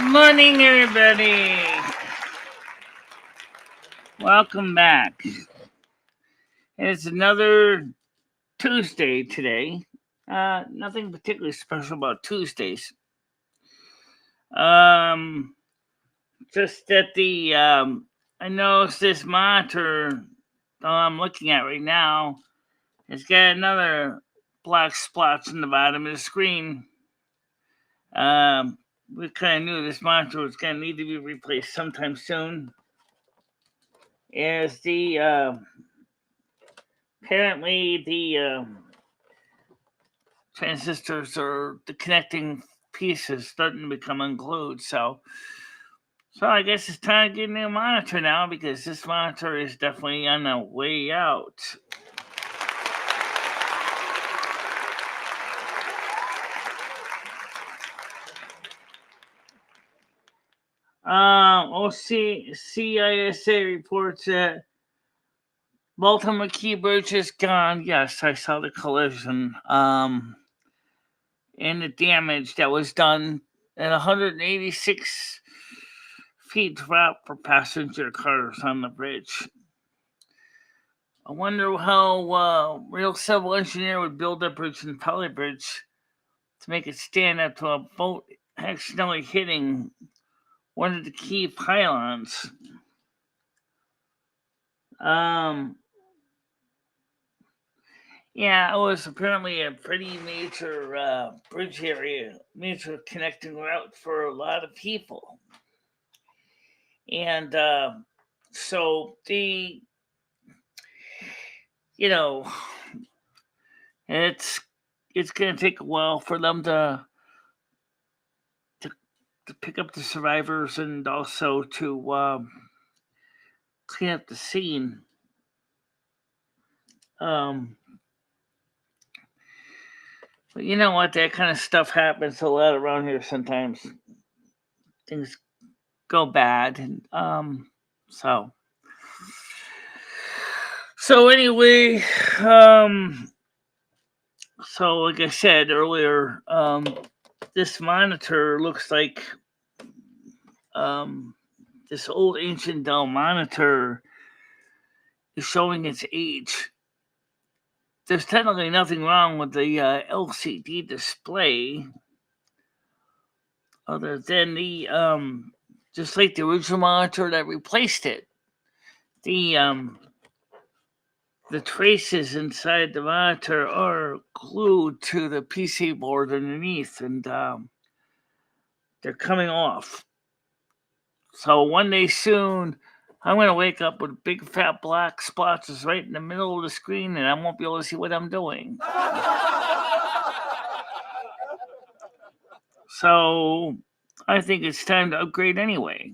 Morning, everybody. Welcome back. It's another Tuesday today. Nothing particularly special about Tuesdays. Just that I noticed this monitor I'm looking at right now. It's got another black splotch in the bottom of the screen. We kind of knew this monitor was going to need to be replaced sometime soon. As apparently the transistors or the connecting pieces starting to become unglued. So I guess it's time to get a new monitor now, because this monitor is definitely on the way out. CISA reports that Baltimore Keybridge is gone. Yes, I saw the collision. And the damage that was done at 186 feet drop for passenger cars on the bridge. I wonder how real civil engineer would build a bridge and poly bridge to make it stand up to a boat accidentally hitting one of the key pylons. Yeah, it was apparently a pretty major bridge area, major connecting route for a lot of people. And so it's going to take a while for them to pick up the survivors and also to clean up the scene. But you know what? That kind of stuff happens a lot around here sometimes. Things go bad. And so anyway, so like I said earlier, this monitor looks like this old ancient Dell monitor is showing its age. There's technically nothing wrong with the LCD display, other than the just like the original monitor that replaced it. The traces inside the monitor are glued to the PC board underneath, and they're coming off. So one day soon, I'm going to wake up with big fat black splotches right in the middle of the screen, and I won't be able to see what I'm doing. So I think it's time to upgrade anyway.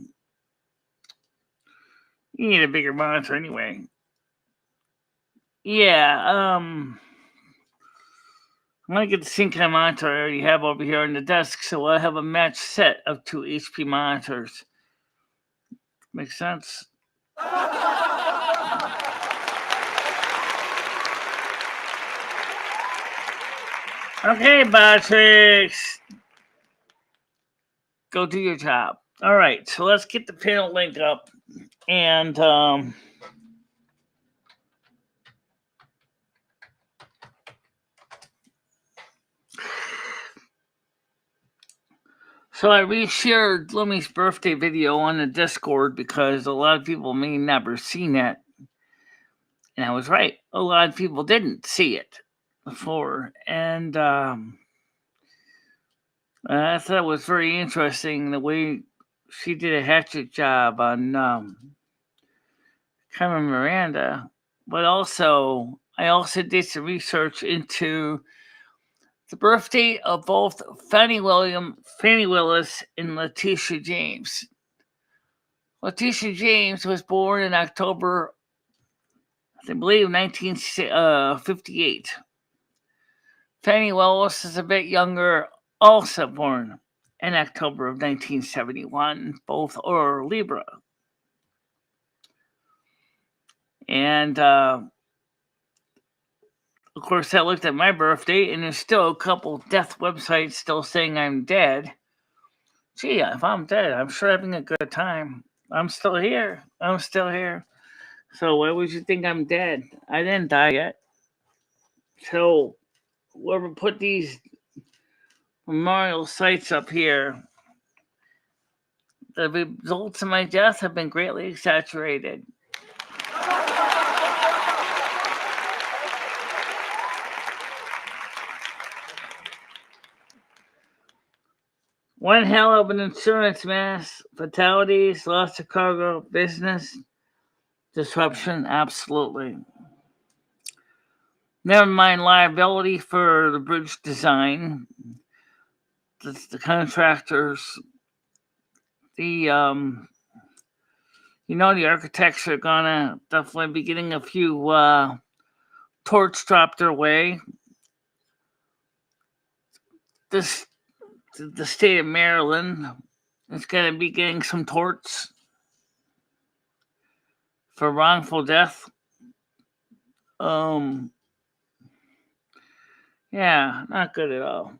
You need a bigger monitor anyway. Yeah, I'm going to get the same kind of monitor I already have over here on the desk, so I have a matched set of 2 HP monitors. Makes sense? Okay, Botrix. Go do your job. All right, so let's get the panel link up. And so I reshared Lumi's birthday video on the Discord because a lot of people may never seen it. And I was right. A lot of people didn't see it before. And I thought it was very interesting the way she did a hatchet job on Carmen Miranda. But also, I also did some research into the birthday of both Fannie Willis, and Letitia James. Letitia James was born in October, I believe, 1958. Fannie Willis is a bit younger, also born in October of 1971. Both are Libra. And of course, I looked at my birthday, and there's still a couple death websites still saying I'm dead. Gee, if I'm dead, I'm sure having a good time. I'm still here. So why would you think I'm dead? I didn't die yet. So whoever put these memorial sites up here, the results of my death have been greatly exaggerated. One hell of an insurance mess. Fatalities, loss of cargo, business disruption, absolutely. Never mind liability for the bridge design. The contractors, the the architects are gonna definitely be getting a few torch dropped their way. The state of Maryland is gonna be getting some torts for wrongful death. Yeah, not good at all.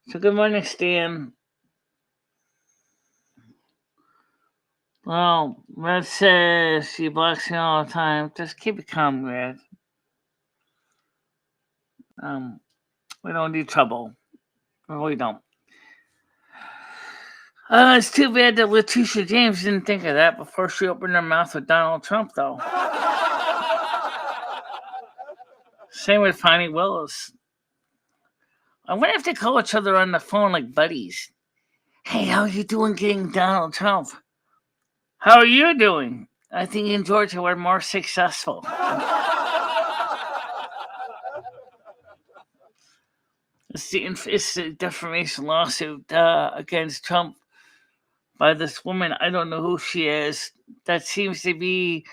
So good morning, Stan. Well, Red says she blocks me all the time. Just keep it calm, Red. We don't need trouble. We really don't. It's too bad that Letitia James didn't think of that before she opened her mouth with Donald Trump, though. Same with Fannie Willis. I wonder if they call each other on the phone like buddies. Hey, how you doing getting Donald Trump? How are you doing? I think in Georgia we're more successful. It's the defamation lawsuit against Trump by this woman. I don't know who she is. That seems to be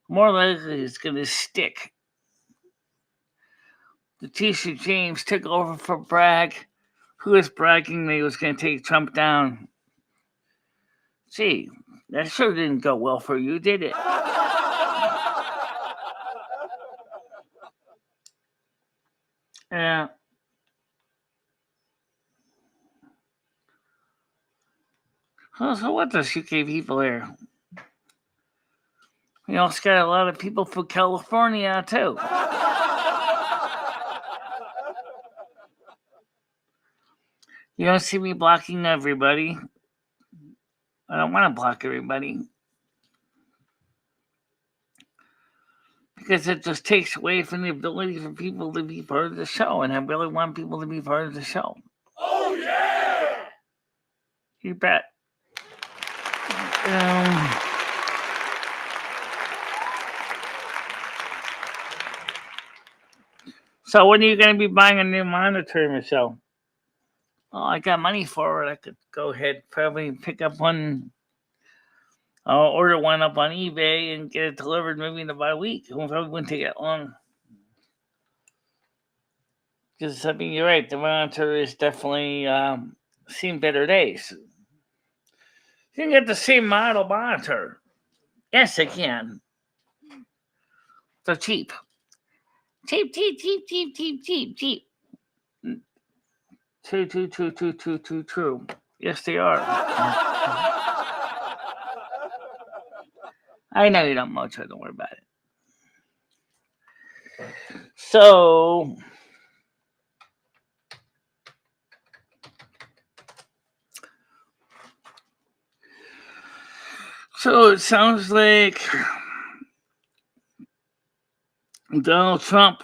more likely it's going to stick. Letitia James took over for Bragg, who was bragging that he was going to take Trump down. Gee, that sure didn't go well for you, did it? Yeah. So what does UK people here? We also got a lot of people from California, too. You don't see me blocking everybody. I don't want to block everybody. Because it just takes away from the ability for people to be part of the show. And I really want people to be part of the show. Oh, yeah! You bet. So when are you going to be buying a new monitor, Michelle? Well, I got money for it. I could go ahead, probably pick up one. I'll order one up on eBay and get it delivered maybe in about a week. It probably wouldn't take that long. Because, I mean, you're right. The monitor is definitely seen better days. You can get the same model monitor. Yes, I can. They're cheap. Cheap. True. Yes, they are. I know you don't much. Don't worry about it. So it sounds like Donald Trump,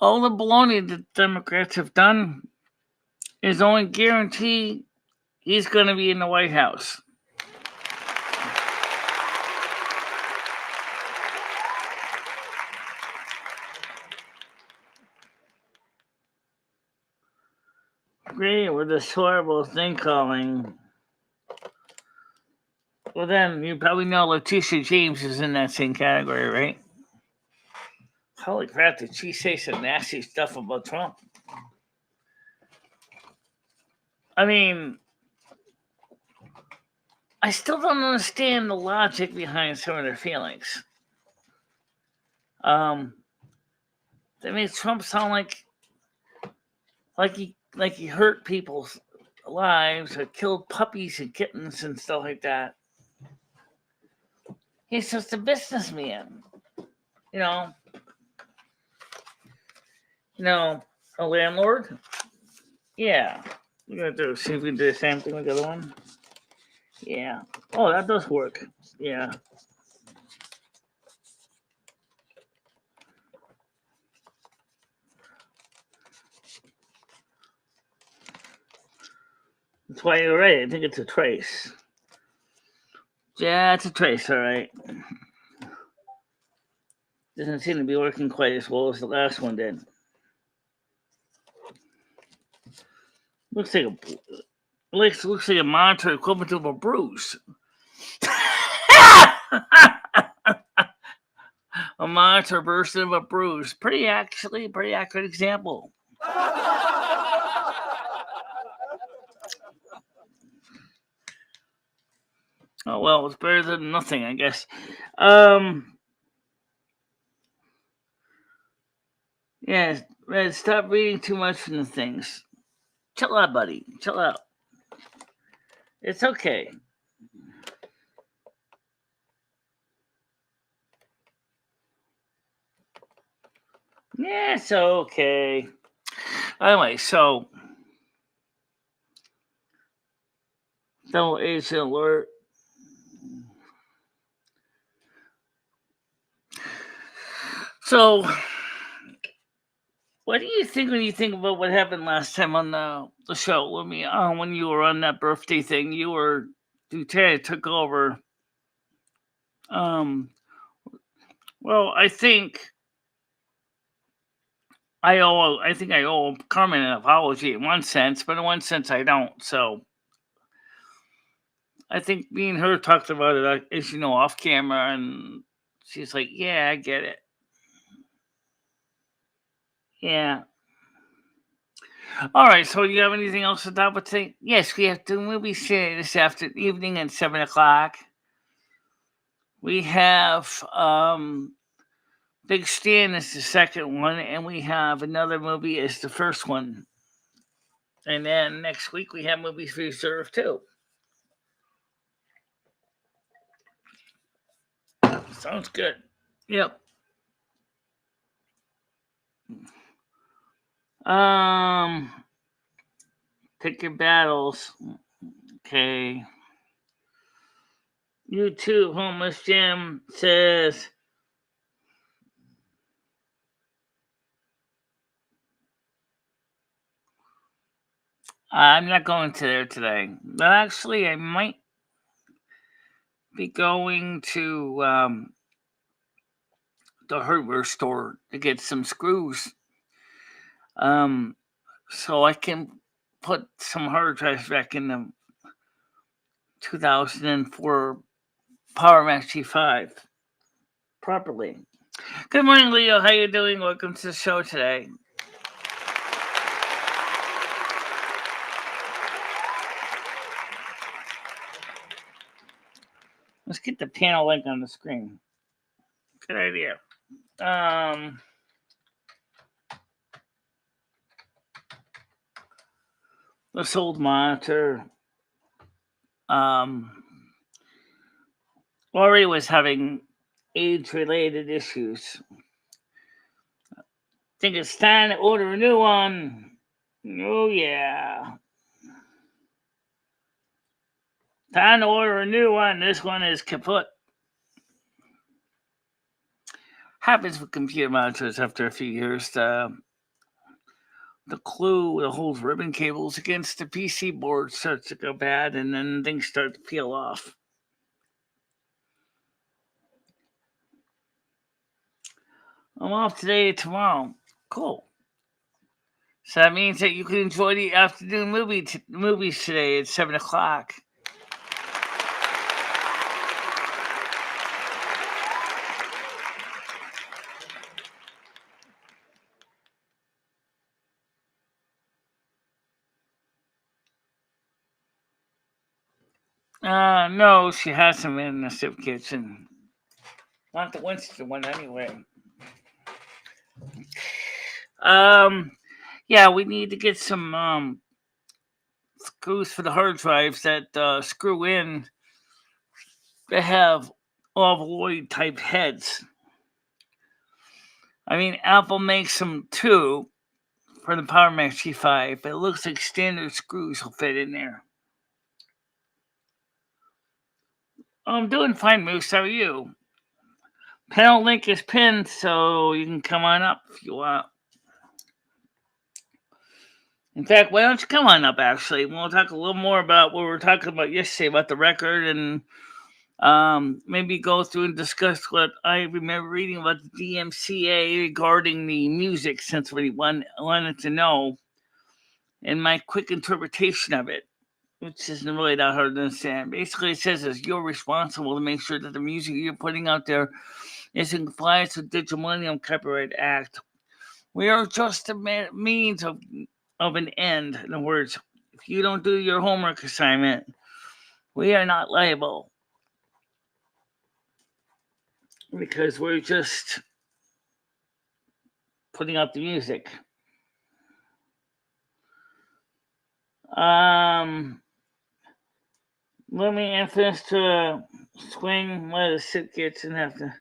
all the baloney that Democrats have done is only guarantee he's going to be in the White House. Great, with this horrible thing calling. Well, then you probably know Letitia James is in that same category, right? Holy crap, did she say some nasty stuff about Trump? I mean, I still don't understand the logic behind some of their feelings. That makes Trump sound like like he hurt people's lives or killed puppies and kittens and stuff like that. He's just a businessman, you know. A landlord. Yeah, we're gonna see if we can do the same thing with the other one. Yeah. Oh, that does work. Yeah. That's why you're right. I think it's a trace. Yeah, it's a trace, all right. Doesn't seem to be working quite as well as the last one did. Looks like a monitor equivalent of a bruise. A monitor version of a bruise. Pretty accurate example. Oh well, it's better than nothing, I guess. Yeah, Red, stop reading too much from the things. Chill out, buddy. Chill out. It's okay. Yeah, it's okay. Anyway, so double agent alert. So, what do you think when you think about what happened last time on the show? When you were on that birthday thing, Lieutenant took over. Well, I think I owe Carmen an apology in one sense, but in one sense I don't. So I think me and her talked about it, as you know, off camera, and she's like, "Yeah, I get it. Yeah." All right. So, do you have anything else to talk about today? Yes, we have 2 movies today this evening at 7 o'clock. We have Big Stan is the second one, and we have another movie as the first one. And then next week we have movies reserved too. Sounds good. Yep. Pick your battles. Okay. YouTube Homeless Jim says, I'm not going to there today. But actually, I might be going to the hardware store to get some screws. So I can put some hard drives back in the 2004 Power Mac G5 properly. Good morning, Leo. How you doing? Welcome to the show today. Let's get the panel link on the screen. Good idea. This old monitor already was having age-related issues. I think it's time to order a new one. Oh yeah. Time to order a new one. This one is kaput. Happens with computer monitors after a few years. The glue that holds ribbon cables against the PC board starts to go bad, and then things start to peel off. I'm off today and tomorrow. Cool. So that means that you can enjoy the afternoon movies today at 7 o'clock. No, she hasn't been in the soup kitchen. Not the Winston one, anyway. Yeah, we need to get some screws for the hard drives that screw in that have ovoid type heads. I mean, Apple makes them too for the Power Mac G5, but it looks like standard screws will fit in there. I'm doing fine, Moose. How are you? Panel link is pinned, so you can come on up if you want. In fact, why don't you come on up, actually? We'll talk a little more about what we were talking about yesterday about the record and maybe go through and discuss what I remember reading about the DMCA regarding the music, since we wanted to know, and my quick interpretation of it, which isn't really that hard to understand. Basically, it says is you're responsible to make sure that the music you're putting out there is in compliance with Digital Millennium Copyright Act. We are just a means of an end. In other words, if you don't do your homework assignment, we are not liable because we're just putting out the music. Let me finish to swing while the sit gets and have to.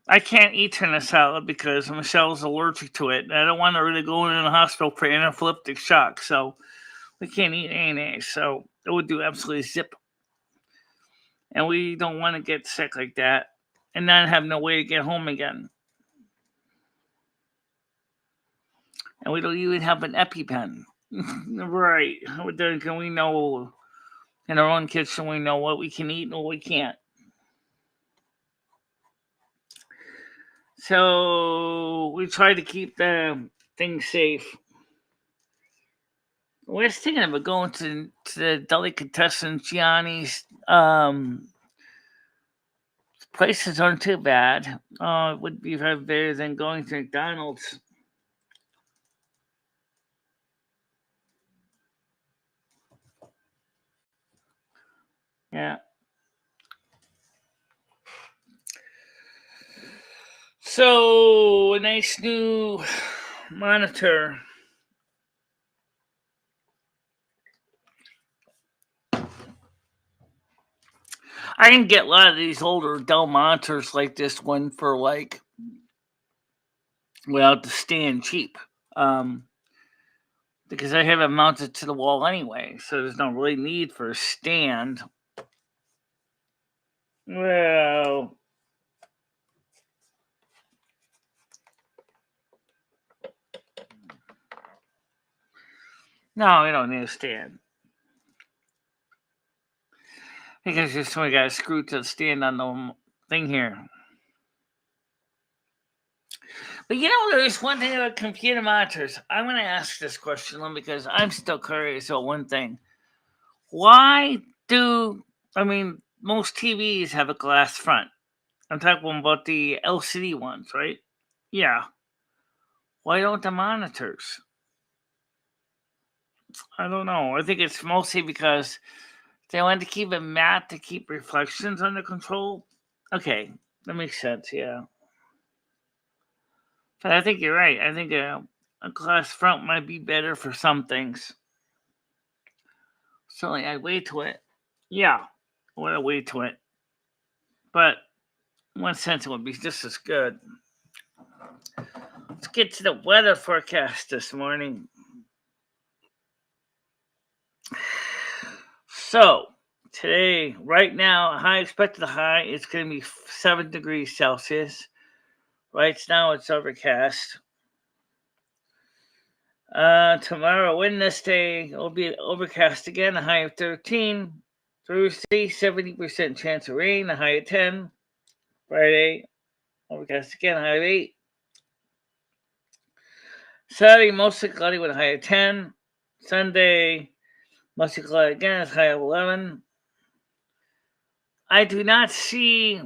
I can't eat tuna salad because Michelle's allergic to it. I don't want to really go in the hospital for anaphylactic shock, so we can't eat ANA. So it would do absolutely zip. And we don't want to get sick like that and not have no way to get home again. And we don't even have an EpiPen. Right. Then can we know in our own kitchen, we know what we can eat and what we can't. So we try to keep the things safe. We're thinking about going to the delicatessen Gianni's. Prices aren't too bad. It would be better than going to McDonald's. Yeah. So a nice new monitor. I can get a lot of these older Dell monitors like this one for without the stand cheap. Because I have it mounted to the wall anyway, so there's no really need for a stand. Well, no, we don't need a stand. Because just only got a screw to the stand on the thing here. But there's one thing about computer monitors. I'm going to ask this question because I'm still curious about one thing. Why most TVs have a glass front? I'm talking about the LCD ones, right? Yeah. Why don't the monitors? I don't know. I think it's mostly because they want to keep it matte to keep reflections under control. Okay, that makes sense, yeah. But I think you're right. I think a glass front might be better for some things. Certainly, I'd wait to it. Yeah, I would have wait to it. But in one sense, it would be just as good. Let's get to the weather forecast this morning. So, today, right now, expected high is going to be 7 degrees Celsius. Right now, it's overcast. Tomorrow, Wednesday, it'll be overcast again, a high of 13. Thursday, 70% chance of rain, a high of 10. Friday, overcast again, a high of 8. Saturday, mostly cloudy with a high of 10. Sunday, mostly cloudy again, a high of 11. I do not see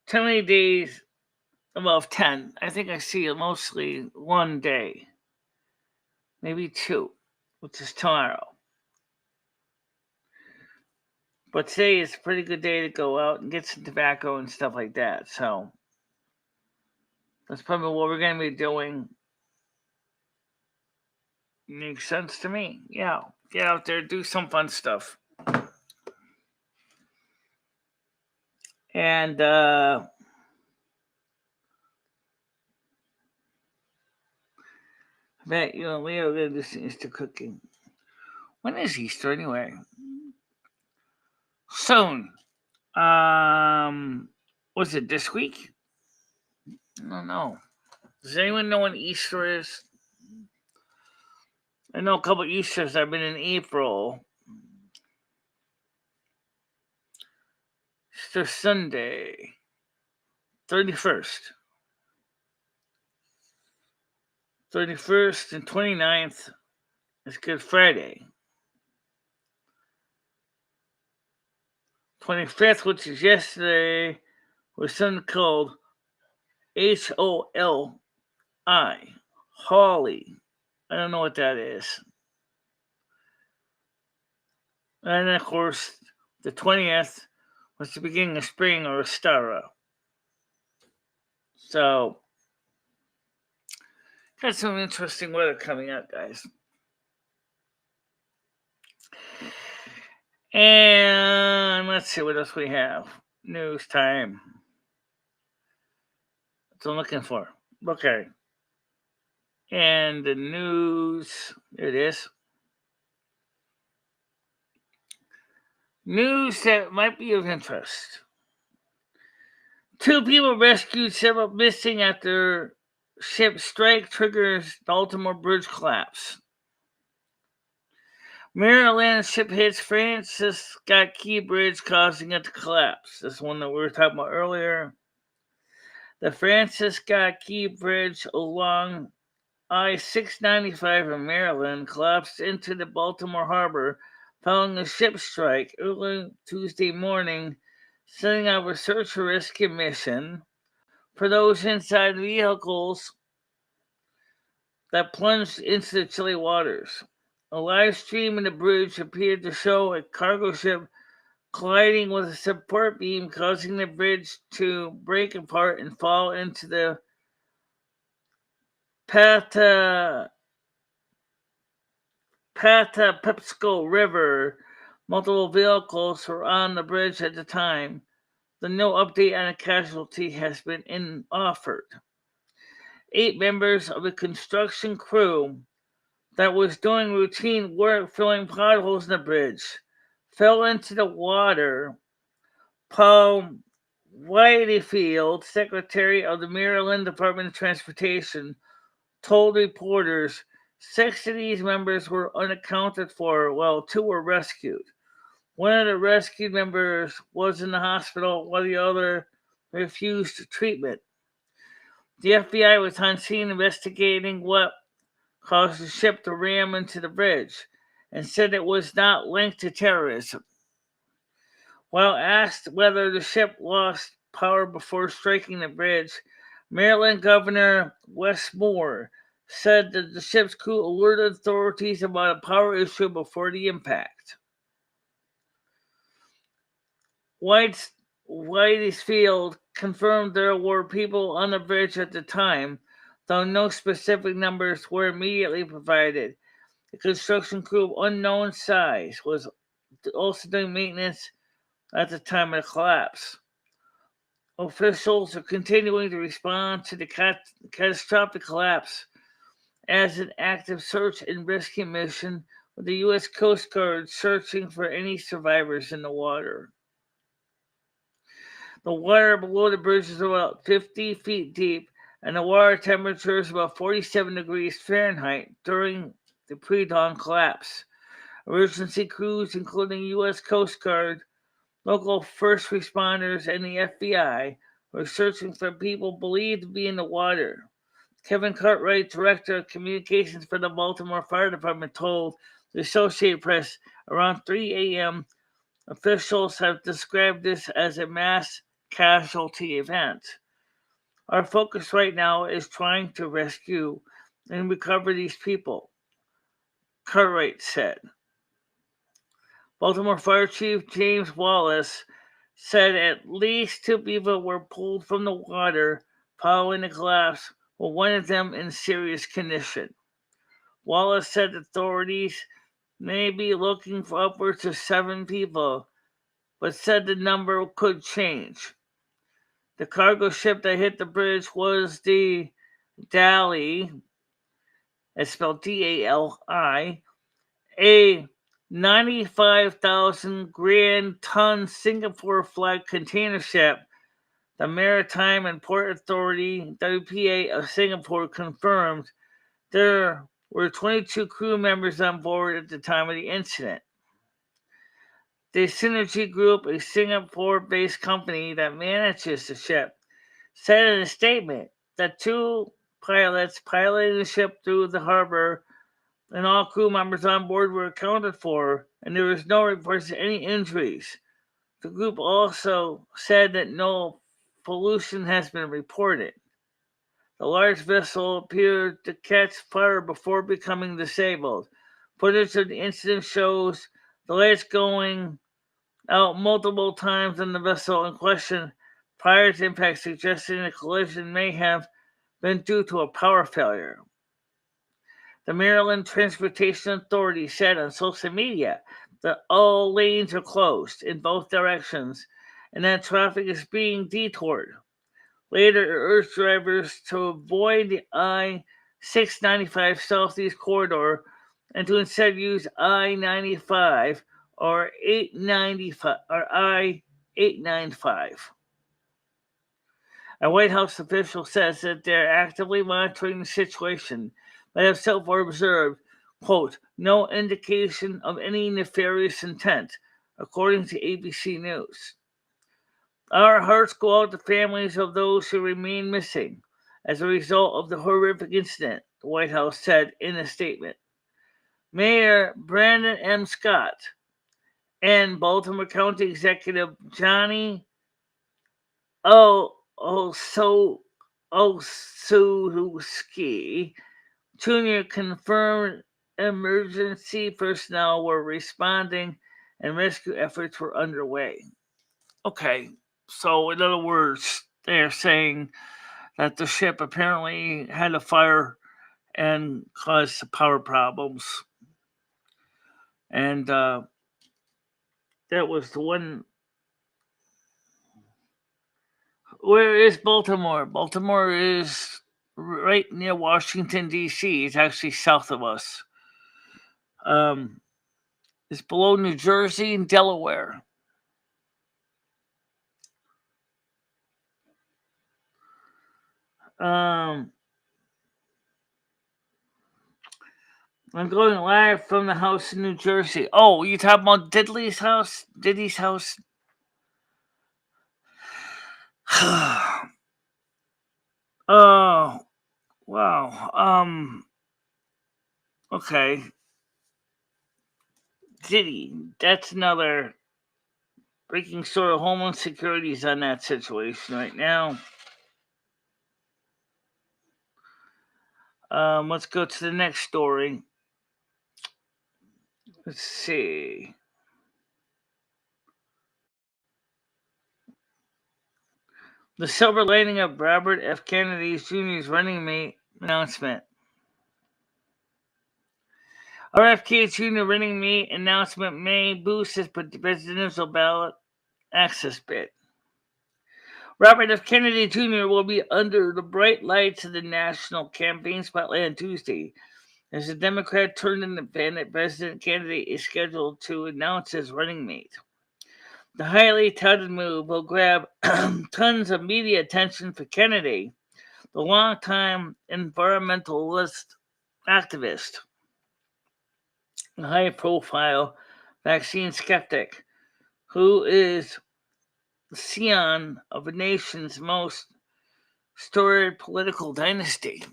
too many days above 10. I think I see mostly one day, maybe 2, which is tomorrow. But today is a pretty good day to go out and get some tobacco and stuff like that. So That's probably what we're going to be doing. Makes sense to me. Yeah. Get out there, do some fun stuff. And I bet you and Leo are going to do some Easter cooking. When is Easter anyway? Soon. Was it this week? I don't know. Does anyone know when Easter is? I know a couple Easters have been in April. Easter Sunday, 31st. 31st and 29th is Good Friday. 25th, which is yesterday, was something called HOLI. Holly. I don't know what that is. And then, of course, the 20th was the beginning of spring, or Ostara. So, got some interesting weather coming up, guys. And let's see what else we have. News time. That's what I'm looking for. Okay. And the news, there it is. News that might be of interest. 2 people rescued, several missing after ship strike triggers Baltimore bridge collapse. Maryland ship hits Francis Scott Key Bridge, causing it to collapse. This one that we were talking about earlier. The Francis Scott Key Bridge along I-695 in Maryland collapsed into the Baltimore harbor following a ship strike early Tuesday morning, setting off a search and rescue mission for those inside vehicles that plunged into the chilly waters. A live stream in the bridge appeared to show a cargo ship colliding with a support beam, causing the bridge to break apart and fall into the Patapsco River. Multiple vehicles were on the bridge at the time. No update on a casualty has been offered. 8 members of a construction crew that was doing routine work filling potholes in the bridge fell into the water. Paul Whitefield, Secretary of the Maryland Department of Transportation, told reporters 6 of these members were unaccounted for, while 2 were rescued. One of the rescued members was in the hospital, while the other refused treatment. The FBI was on scene investigating what caused the ship to ram into the bridge and said it was not linked to terrorism. While asked whether the ship lost power before striking the bridge, Maryland Governor Wes Moore said that the ship's crew alerted authorities about a power issue before the impact. Whitefield confirmed there were people on the bridge at the time, though no specific numbers were immediately provided. The construction crew of unknown size was also doing maintenance at the time of the collapse. Officials are continuing to respond to the catastrophic collapse as an active search and rescue mission, with the U.S. Coast Guard searching for any survivors in the water. The water below the bridge is about 50 feet deep, and the water temperature is about 47 degrees Fahrenheit during the pre-dawn collapse. Emergency crews, including U.S. Coast Guard, local first responders, and the FBI, were searching for people believed to be in the water. Kevin Cartwright, Director of Communications for the Baltimore Fire Department, told the Associated Press around 3 a.m. officials have described this as a mass casualty event. Our focus right now is trying to rescue and recover these people, Cartwright said. Baltimore Fire Chief James Wallace said at least 2 people were pulled from the water following the collapse, with one of them in serious condition. Wallace said authorities may be looking for upwards of 7 people, but said the number could change. The cargo ship that hit the bridge was the Dali, it's spelled D-A-L-I, a 95,000 grand ton Singapore flag container ship. The Maritime and Port Authority, WPA of Singapore, confirmed there were 22 crew members on board at the time of the incident. The Synergy Group, a Singapore-based company that manages the ship, said in a statement that 2 pilots piloting the ship through the harbor and all crew members on board were accounted for, and there was no reports of any injuries. The group also said that no pollution has been reported. The large vessel appeared to catch fire before becoming disabled. Footage of the incident shows the lights going out multiple times on the vessel in question prior to impact, suggesting the collision may have been due to a power failure. The Maryland Transportation Authority said on social media that all lanes are closed in both directions and that traffic is being detoured. Later, it urged drivers to avoid the I-695 Southeast corridor and to instead use I-95 or 895 or I-895. A White House official says that they're actively monitoring the situation, but have so far observed, quote, no indication of any nefarious intent, according to ABC News. Our hearts go out to families of those who remain missing as a result of the horrific incident, the White House said in a statement. Mayor Brandon M. Scott and Baltimore County Executive Johnny Osuski Jr. confirmed emergency personnel were responding and rescue efforts were underway. Okay, so in other words, they're saying that the ship apparently had a fire and caused power problems. And that was the one. Where is Baltimore? Baltimore is right near Washington, D.C. It's actually south of us. It's below New Jersey and Delaware. I'm going live from the house in New Jersey. Oh, you talking about Diddy's house? Diddy's house? Oh, wow. Okay. Diddy. That's another breaking story. Homeland Security's on that situation right now. Let's go to the next story. Let's see. The silver lining of Robert F. Kennedy Jr.'s running mate announcement. RFK Jr. running mate announcement may boost his presidential ballot access bid. Robert F. Kennedy Jr. will be under the bright lights of the national campaign spotlight on Tuesday, as the Democrat turned independent president candidate is scheduled to announce his running mate. The highly touted move will grab tons of media attention for Kennedy, the longtime environmentalist activist, a high-profile vaccine skeptic, who is the scion of a nation's most storied political dynasty.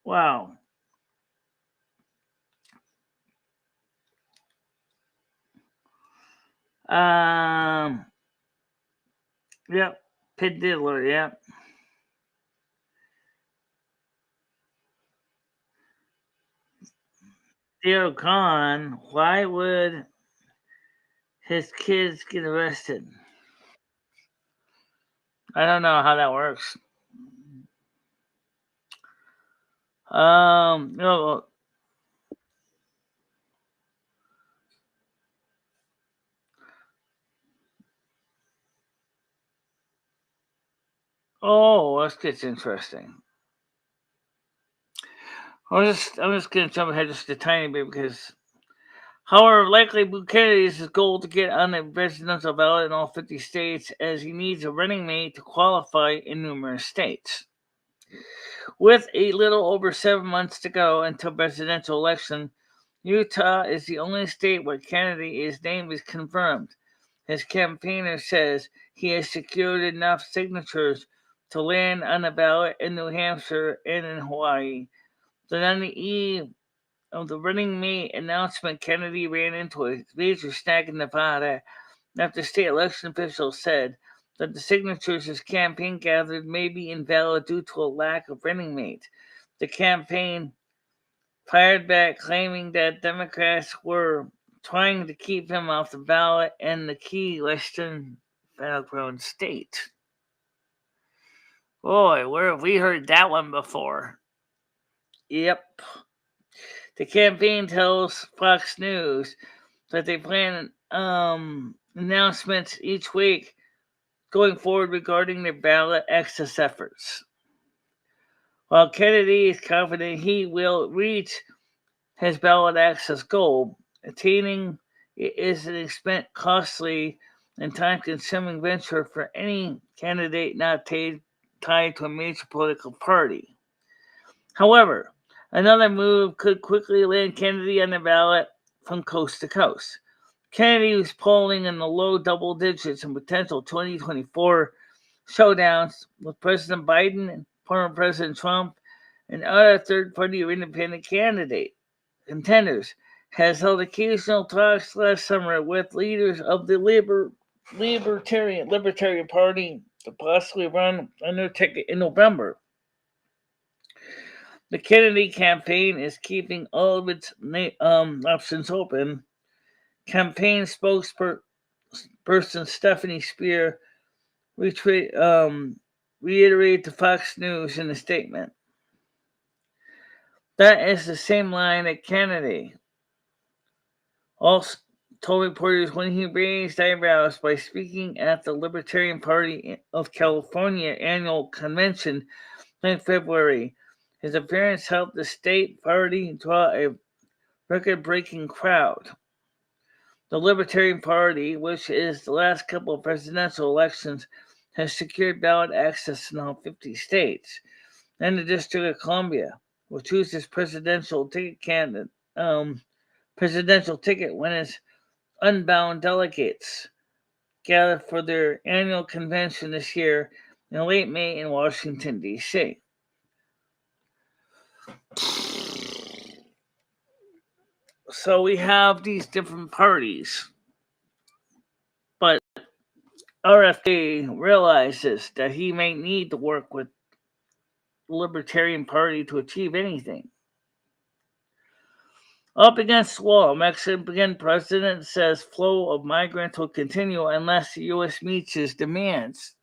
Wow. Yep. Pit Diddler, yep. Theo Khan, why would his kids get arrested? I don't know how that works. No. Oh, this gets interesting. I'm just gonna jump ahead just a tiny bit because, however, likely Kennedy is his goal to get on the presidential ballot in all 50 states, as he needs a running mate to qualify in numerous states. With a little over 7 months to go until presidential election, Utah is the only state where Kennedy's name is confirmed. His campaigner says he has secured enough signatures to land on the ballot in New Hampshire and in Hawaii. Then on the eve of the running mate announcement, Kennedy ran into a major snag in Nevada after state election officials said that the signatures his campaign gathered may be invalid due to a lack of running mate. The campaign fired back, claiming that Democrats were trying to keep him off the ballot in the key western battleground state. Boy, where have we heard that one before? Yep. The campaign tells Fox News that they plan announcements each week going forward regarding their ballot access efforts. While Kennedy is confident he will reach his ballot access goal, attaining it is an costly and time-consuming venture for any candidate not tied to a major political party. However, another move could quickly land Kennedy on the ballot from coast to coast. Kennedy was polling in the low double digits in potential 2024 showdowns with President Biden and former President Trump and other third-party or independent contenders. Has held occasional talks last summer with leaders of the Libertarian Party to possibly run on their ticket in November. The Kennedy campaign is keeping all of its options open. Campaign spokesperson Stephanie Spear reiterated to Fox News in a statement. That is the same line that Kennedy also told reporters when he raised eyebrows by speaking at the Libertarian Party of California annual convention in February. His appearance helped the state party draw a record-breaking crowd. The Libertarian Party, which is the last couple of presidential elections, has secured ballot access in all 50 states. And the District of Columbia will choose its presidential ticket when its unbound delegates gather for their annual convention this year in late May in Washington, D.C. So we have these different parties, but RFK realizes that he may need to work with the Libertarian Party to achieve anything. Up against the wall, Mexican president says flow of migrants will continue unless the U.S. meets his demands.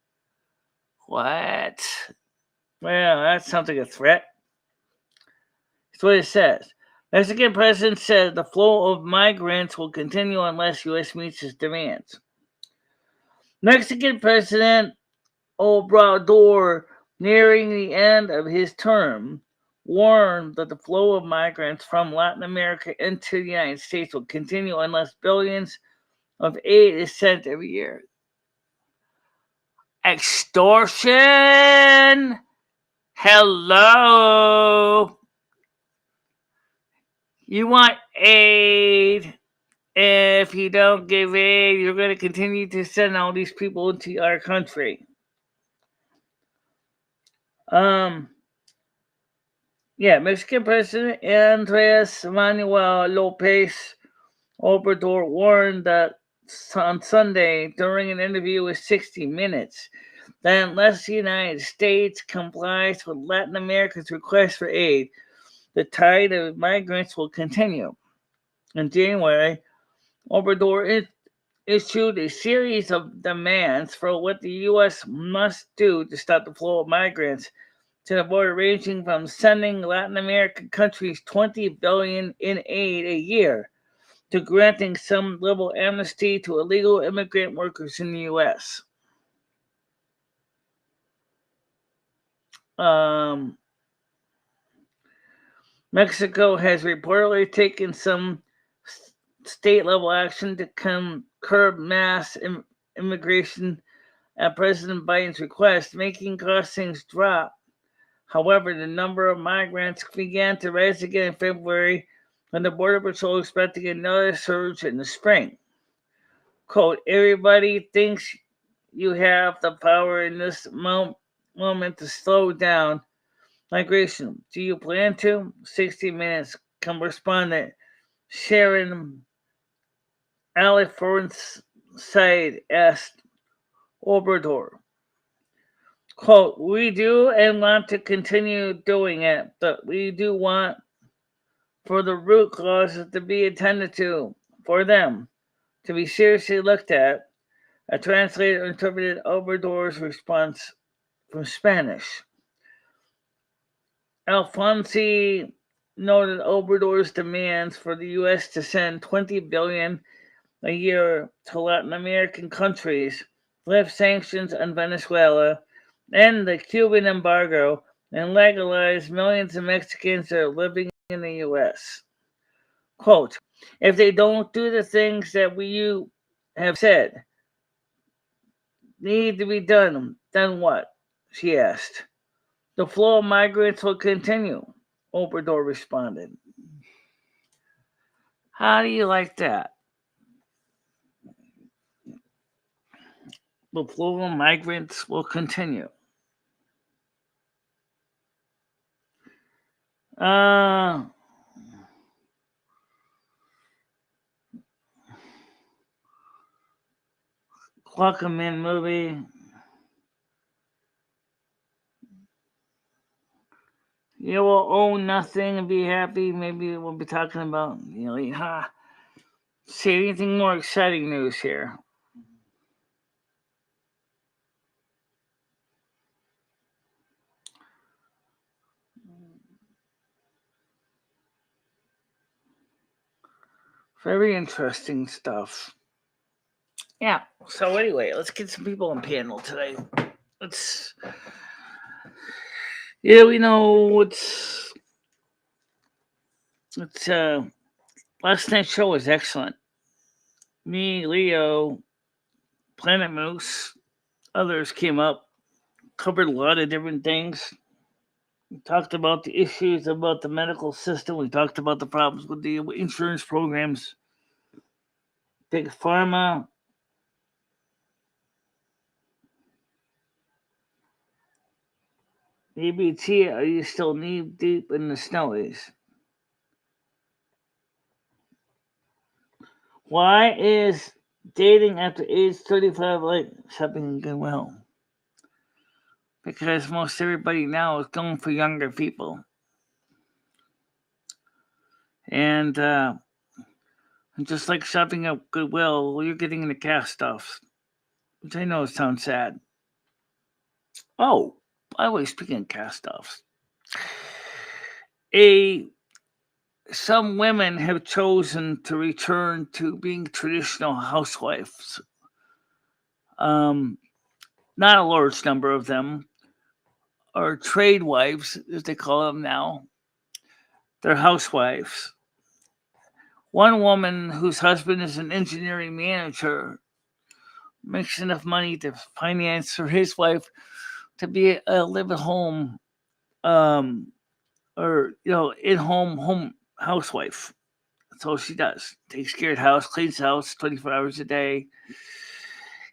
What? Well, that sounds like a threat. That's what it says. Mexican president said the flow of migrants will continue unless U.S. meets his demands. Mexican President Obrador, nearing the end of his term, warned that the flow of migrants from Latin America into the United States will continue unless billions of aid is sent every year. Extortion! Hello! You want aid. If you don't give aid, you're going to continue to send all these people into our country. Mexican President Andres Manuel Lopez Obrador warned that on Sunday during an interview with 60 Minutes that unless the United States complies with Latin America's request for aid, the tide of migrants will continue. In January, Obrador issued a series of demands for what the U.S. must do to stop the flow of migrants to the border, ranging from sending Latin American countries $20 billion in aid a year to granting some level of amnesty to illegal immigrant workers in the U.S. Mexico has reportedly taken some state-level action to curb mass immigration at President Biden's request, making crossings drop. However, the number of migrants began to rise again in February when the Border Patrol expecting another surge in the spring. Quote, everybody thinks you have the power in this moment to slow down migration. Do you plan to? 60 Minutes correspondent Sharon Alifonside asked Obrador. Quote, we do and want to continue doing it, but we do want for the root causes to be attended to, for them to be seriously looked at. A translator interpreted Obrador's response from Spanish. Alfonsi noted Obrador's demands for the U.S. to send $20 billion a year to Latin American countries, lift sanctions on Venezuela, end the Cuban embargo, and legalize millions of Mexicans that are living in the U.S. Quote, if they don't do the things that you have said need to be done, then what? She asked. The flow of migrants will continue, Obrador responded. How do you like that? The flow of migrants will continue. Aquaman movie. You will own nothing and be happy. Maybe we'll be talking about, see anything more exciting news here. Very interesting stuff. Yeah. So anyway, let's get some people on panel today. We know it's last night's show was excellent. Me, Leo, Planet Moose, others came up, covered a lot of different things. We talked about the issues about the medical system. We talked about the problems with the insurance programs, big pharma. ABT, are you still knee deep in the snowies? Why is dating after age 35 like something good? Well, because most everybody now is going for younger people. And just like shopping at Goodwill, you're getting into cast offs, which I know sounds sad. Oh, by the way, speaking of cast offs, some women have chosen to return to being traditional housewives. Not a large number of them are trade wives, as they call them now. They're housewives. One woman whose husband is an engineering manager makes enough money to finance for his wife to be a live at home, or in-home housewife. That's all she does. Takes care of the house, cleans the house 24 hours a day.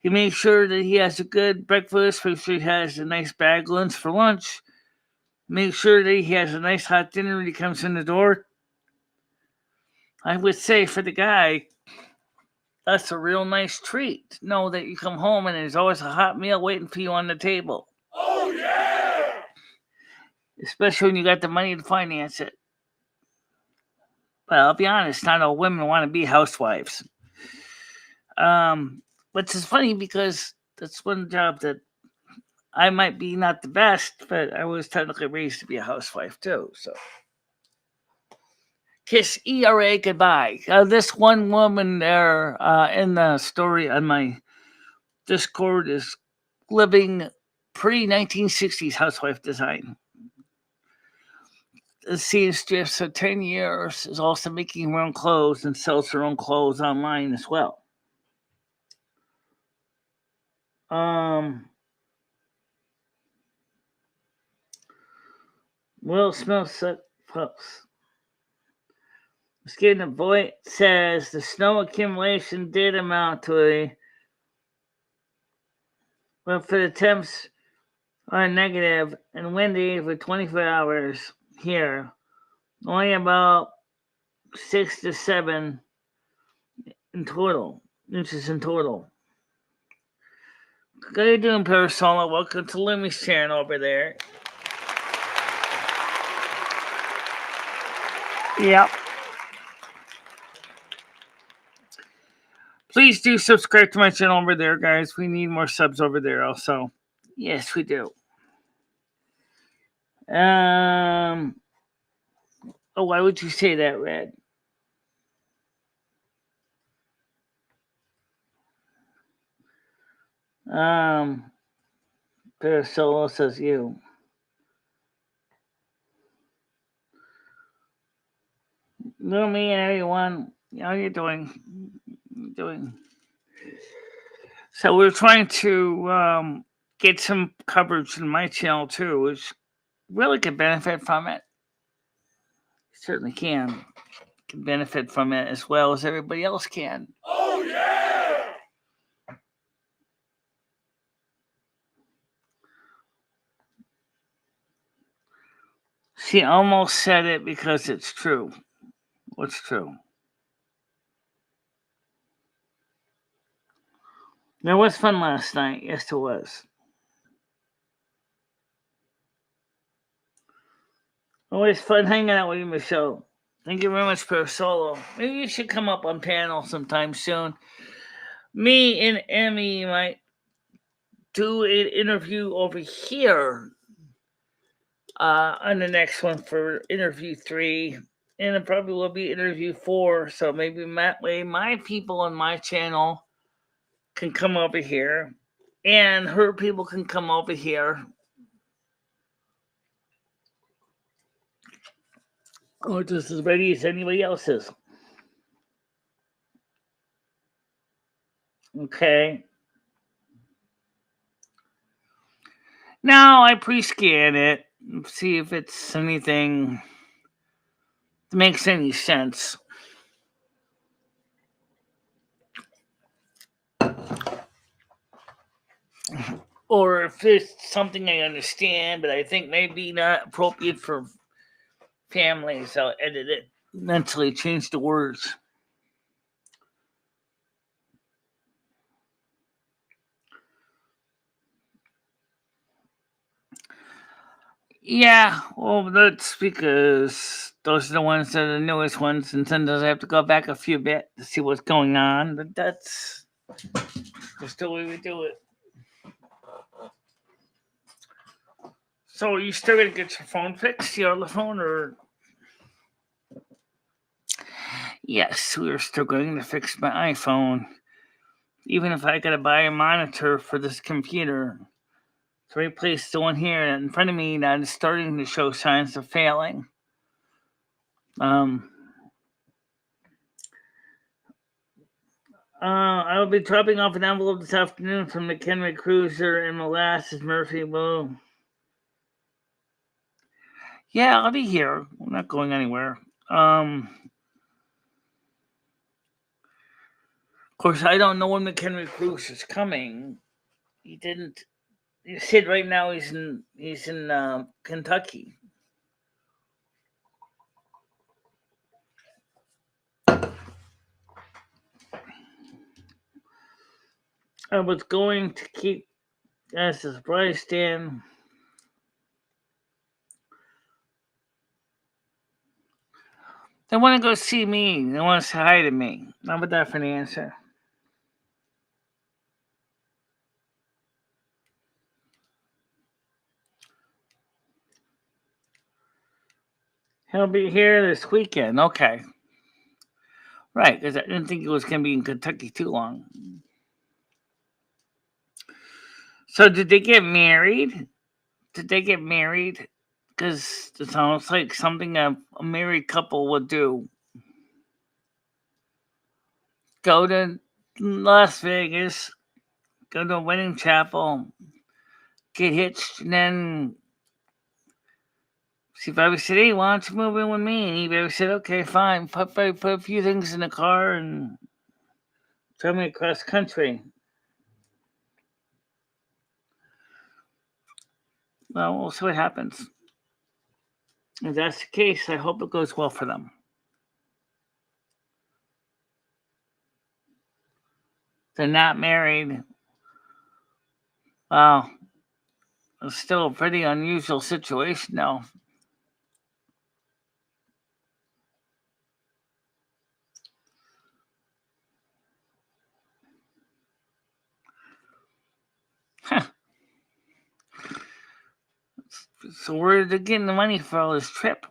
He makes sure that he has a good breakfast. Makes sure he has a nice bag of lunch for lunch. Make sure that he has a nice hot dinner when he comes in the door. I would say for the guy, that's a real nice treat. Know that you come home and there's always a hot meal waiting for you on the table. Oh, yeah! Especially when you got the money to finance it. Well, I'll be honest, not all women want to be housewives. Which is funny because that's one job that I might be not the best, but I was technically raised to be a housewife too. So kiss ERA goodbye. This one woman there in the story on my Discord is living pre 1960s housewife design. The seamstress for 10 years is also making her own clothes and sells her own clothes online as well. Will Smith folks. Mosquito Voight says the snow accumulation did amount to but for the temps are negative and windy for 24 hours here. Only about 6 to 7 in total, inches in total. How you doing, Parasola? Welcome to Lumi's channel over there. Yep. Please do subscribe to my channel over there, guys. We need more subs over there also. Yes, we do. Oh, why would you say that, Red? Parasolo says you. Lumi and everyone, how you doing? So we're trying to get some coverage in my channel too, which really could benefit from it. Certainly can benefit from it as well as everybody else can. Oh yeah! She almost said it because it's true. What's true? There was fun last night. Yes, there was. Always fun hanging out with you, Michelle. Thank you very much for solo. Maybe you should come up on panel sometime soon. Me and Emmy might do an interview over here on the next one for interview 3. And it probably will be interview 4. So maybe that way my people on my channel can come over here. And her people can come over here. Or just as ready as anybody else's. Okay. Now I pre-scan it, see if it's anything that makes any sense. Or if it's something I understand, but I think maybe not appropriate for families, I'll edit it, mentally change the words. Yeah, well, that's because those are the ones that are the newest ones, and sometimes I have to go back a few bit to see what's going on, but that's just the way we do it. So are you still gonna get your phone fixed, your other phone, or? Yes, we are still going to fix my iPhone. Even if I gotta buy a monitor for this computer to replace the one here in front of me that is starting to show signs of failing. I will be dropping off an envelope this afternoon from McHenry Cruiser and Molasses Murphy Will. Yeah, I'll be here. I'm not going anywhere. Of course, I don't know when McHenry Cruiser is coming. He didn't. He said right now he's in Kentucky. I was going to keep as a surprise stand. They want to go see me. They want to say hi to me. How about that for an answer? He'll be here this weekend. Okay. Right, because I didn't think he was going to be in Kentucky too long. So did they get married? Because it sounds like something a married couple would do. Go to Las Vegas, go to a wedding chapel, get hitched, and then see if I said, "Hey, why don't you move in with me?" And he said, "Okay, fine." Put a few things in the car and drove me across country. Well, we'll see what happens. If that's the case, I hope it goes well for them. They're not married. Wow. It's still a pretty unusual situation, though. So where are they getting the money for all this trip?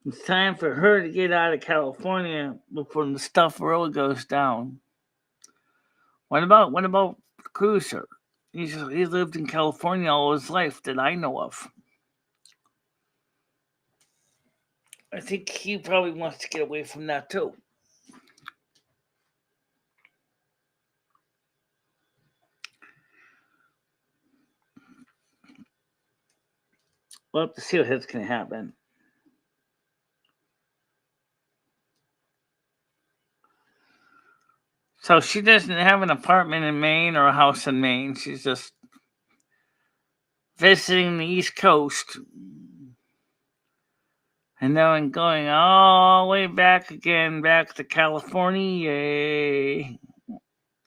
It's time for her to get out of California before the stuff really goes down. What about Cruiser? He's lived in California all his life that I know of. I think he probably wants to get away from that too. We'll have to see what's going to happen. So she doesn't have an apartment in Maine or a house in Maine. She's just visiting the East Coast. And then going all the way back again, back to California. Yay.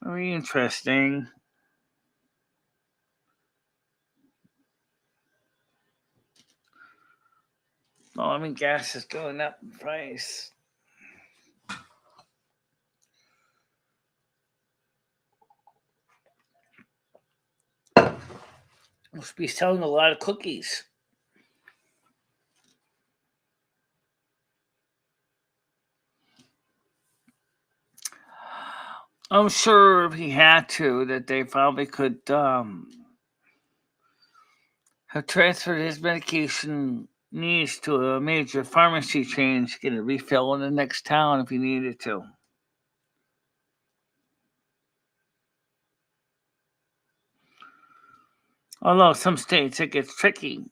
Very interesting. Oh, I mean, gas is going up in price. Must be selling a lot of cookies. I'm sure if he had to, that they probably could have transferred his medication needs to a major pharmacy chain to get a refill in the next town if he needed to. Although some states it gets tricky.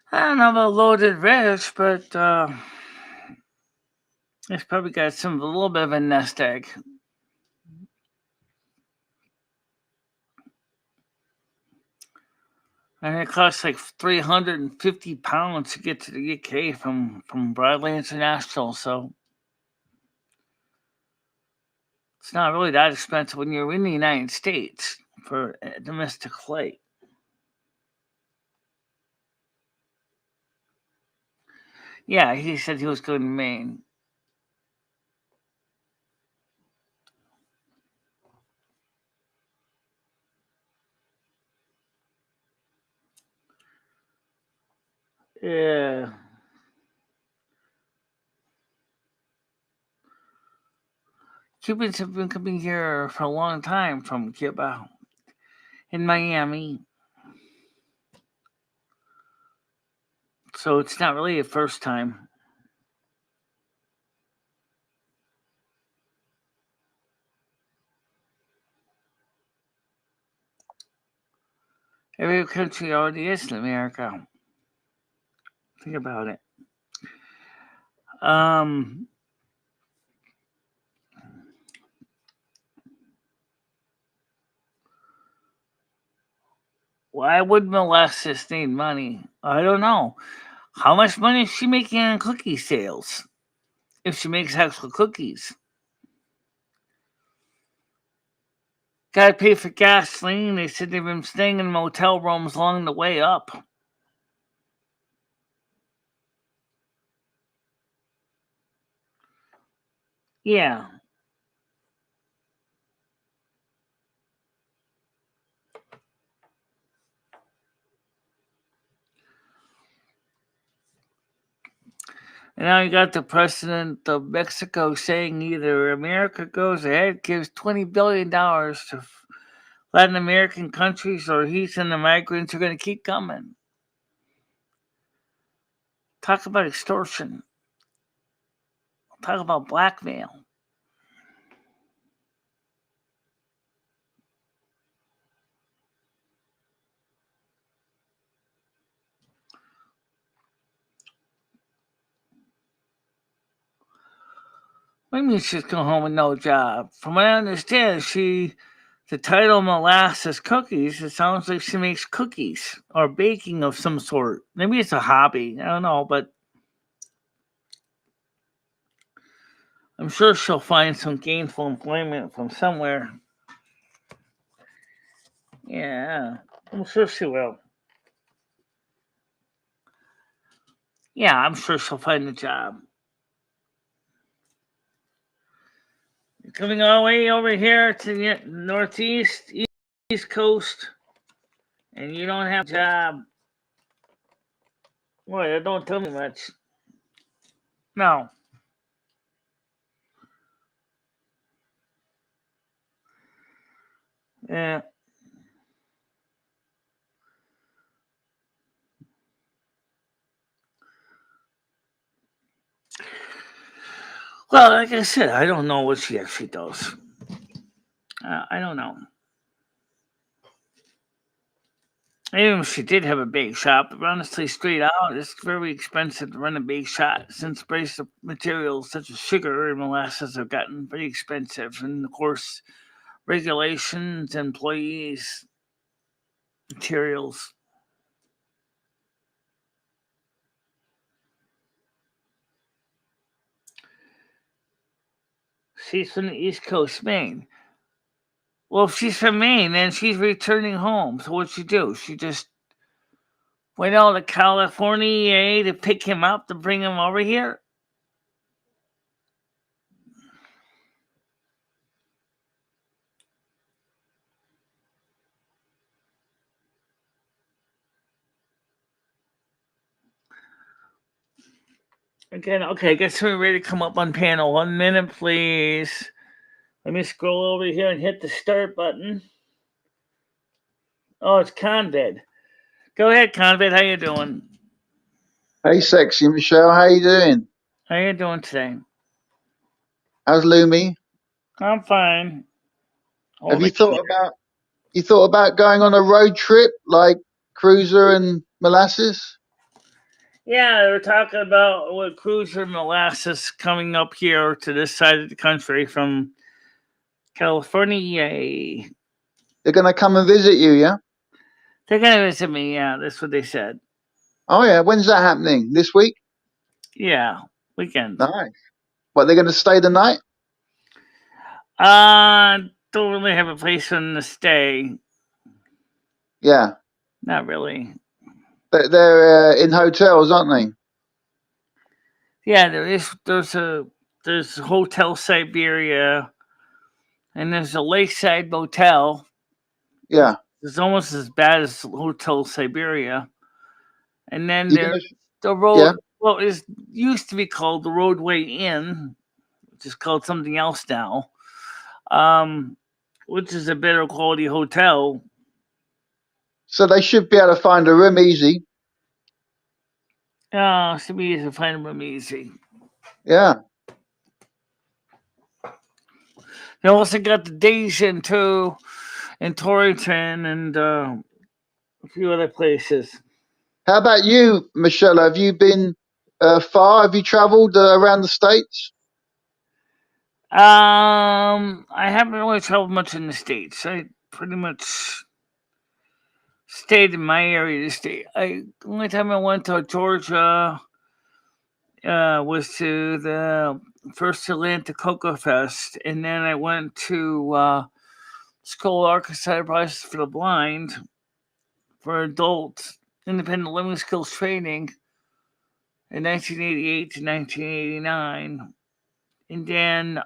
I don't know about loaded rich, but it's probably got a little bit of a nest egg. And it costs like 350 pounds to get to the UK from Broadway International, so it's not really that expensive when you're in the United States for a domestic flight. Yeah, he said he was going to Maine. Yeah. Cubans have been coming here for a long time from Cuba in Miami. So it's not really a first time. Every country already is in America. Think about it. Why would molasses need money? I don't know. How much money is she making on cookie sales? If she makes actual cookies. Gotta pay for gasoline. They said they've been staying in motel rooms along the way up. Yeah. And now you got the president of Mexico saying either America goes ahead, gives $20 billion to Latin American countries, or he's and the migrants are going to keep coming. Talk about extortion. Talk about blackmail. What do you mean she's going home with no job? From what I understand, the title Molasses Cookies, it sounds like she makes cookies or baking of some sort. Maybe it's a hobby. I don't know, but I'm sure she'll find some gainful employment from somewhere. Yeah, I'm sure she will. Yeah, I'm sure she'll find a job. You're coming all the way over here to the northeast, east coast, and you don't have a job. Boy, that don't tell me much. No. Yeah. Well, like I said, I don't know what she actually does. I don't know. Even if she did have a bake shop, honestly, straight out, it's very expensive to run a bake shop since basic materials such as sugar and molasses have gotten very expensive. And of course, regulations, employees, materials. She's from the East Coast, Maine. Well, if she's from Maine, then she's returning home. So what'd she do? She just went out to California to pick him up to bring him over here? Again, okay, I guess we're ready to come up on panel. 1 minute, please. Let me scroll over here and hit the start button. Oh, it's Convid. Go ahead, Convid. How you doing? Hey, sexy Michelle, how you doing? How you doing today? How's Lumi? I'm fine. Have you thought about going on a road trip like Cruiser and Molasses? Yeah, we're talking about what Cruiser Molasses coming up here to this side of the country from California. They're gonna come and visit you, yeah? They're gonna visit me. Yeah, that's what they said. Oh yeah, when's that happening? This week? Yeah, weekend. Nice. What, they're gonna stay the night? Don't really have a place for them to stay. Yeah. Not really. They're in hotels, aren't they? Yeah, there's Hotel Siberia, and there's a Lakeside Motel. Yeah. It's almost as bad as Hotel Siberia. And then You there's gonna? the road. Yeah. Well, it used to be called the Roadway Inn, which is called something else now. Which is a better quality hotel. So they should be able to find a room easy. Should be easy to find them easy. Yeah. They also got the Days Inn too, in Torrington, and a few other places. How about you, Michelle? Have you been far? Have you travelled around the States? I haven't really traveled much in the States. I pretty much stayed in my area of the state. The only time I went to Georgia was to the first Atlanta Cocoa Fest, and then I went to School Arkansas Prices for the Blind for adults independent living skills training in 1988 to 1989. And then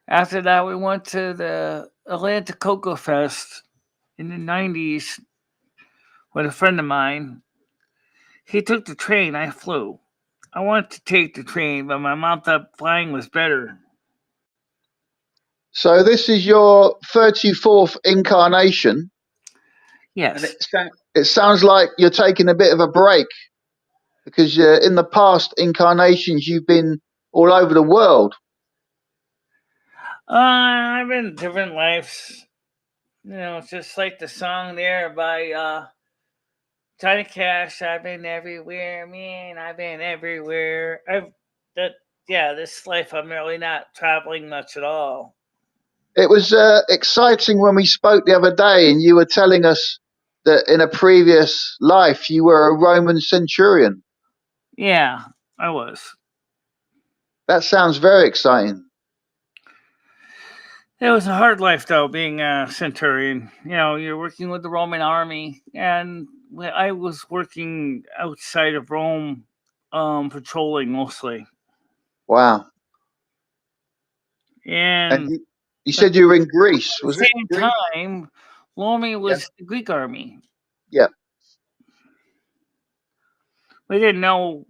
after that, we went to the Atlanta Cocoa Fest in the 90s with a friend of mine. He took the train, I flew. I wanted to take the train, but my mom thought flying was better. So this is your 34th incarnation. Yes. And it sounds like you're taking a bit of a break because in the past incarnations you've been all over the world. I've been in different lives. It's just like the song there by Johnny Cash. I've been everywhere, man. I've been everywhere. This life I'm really not traveling much at all. It was exciting when we spoke the other day, and you were telling us that in a previous life you were a Roman centurion. Yeah, I was. That sounds very exciting. It was a hard life, though, being a centurion. You're working with the Roman army, and I was working outside of Rome, patrolling mostly. Wow. And you said you were in Greece, was it? At the same time, Rome was the Greek army. Yeah. We didn't know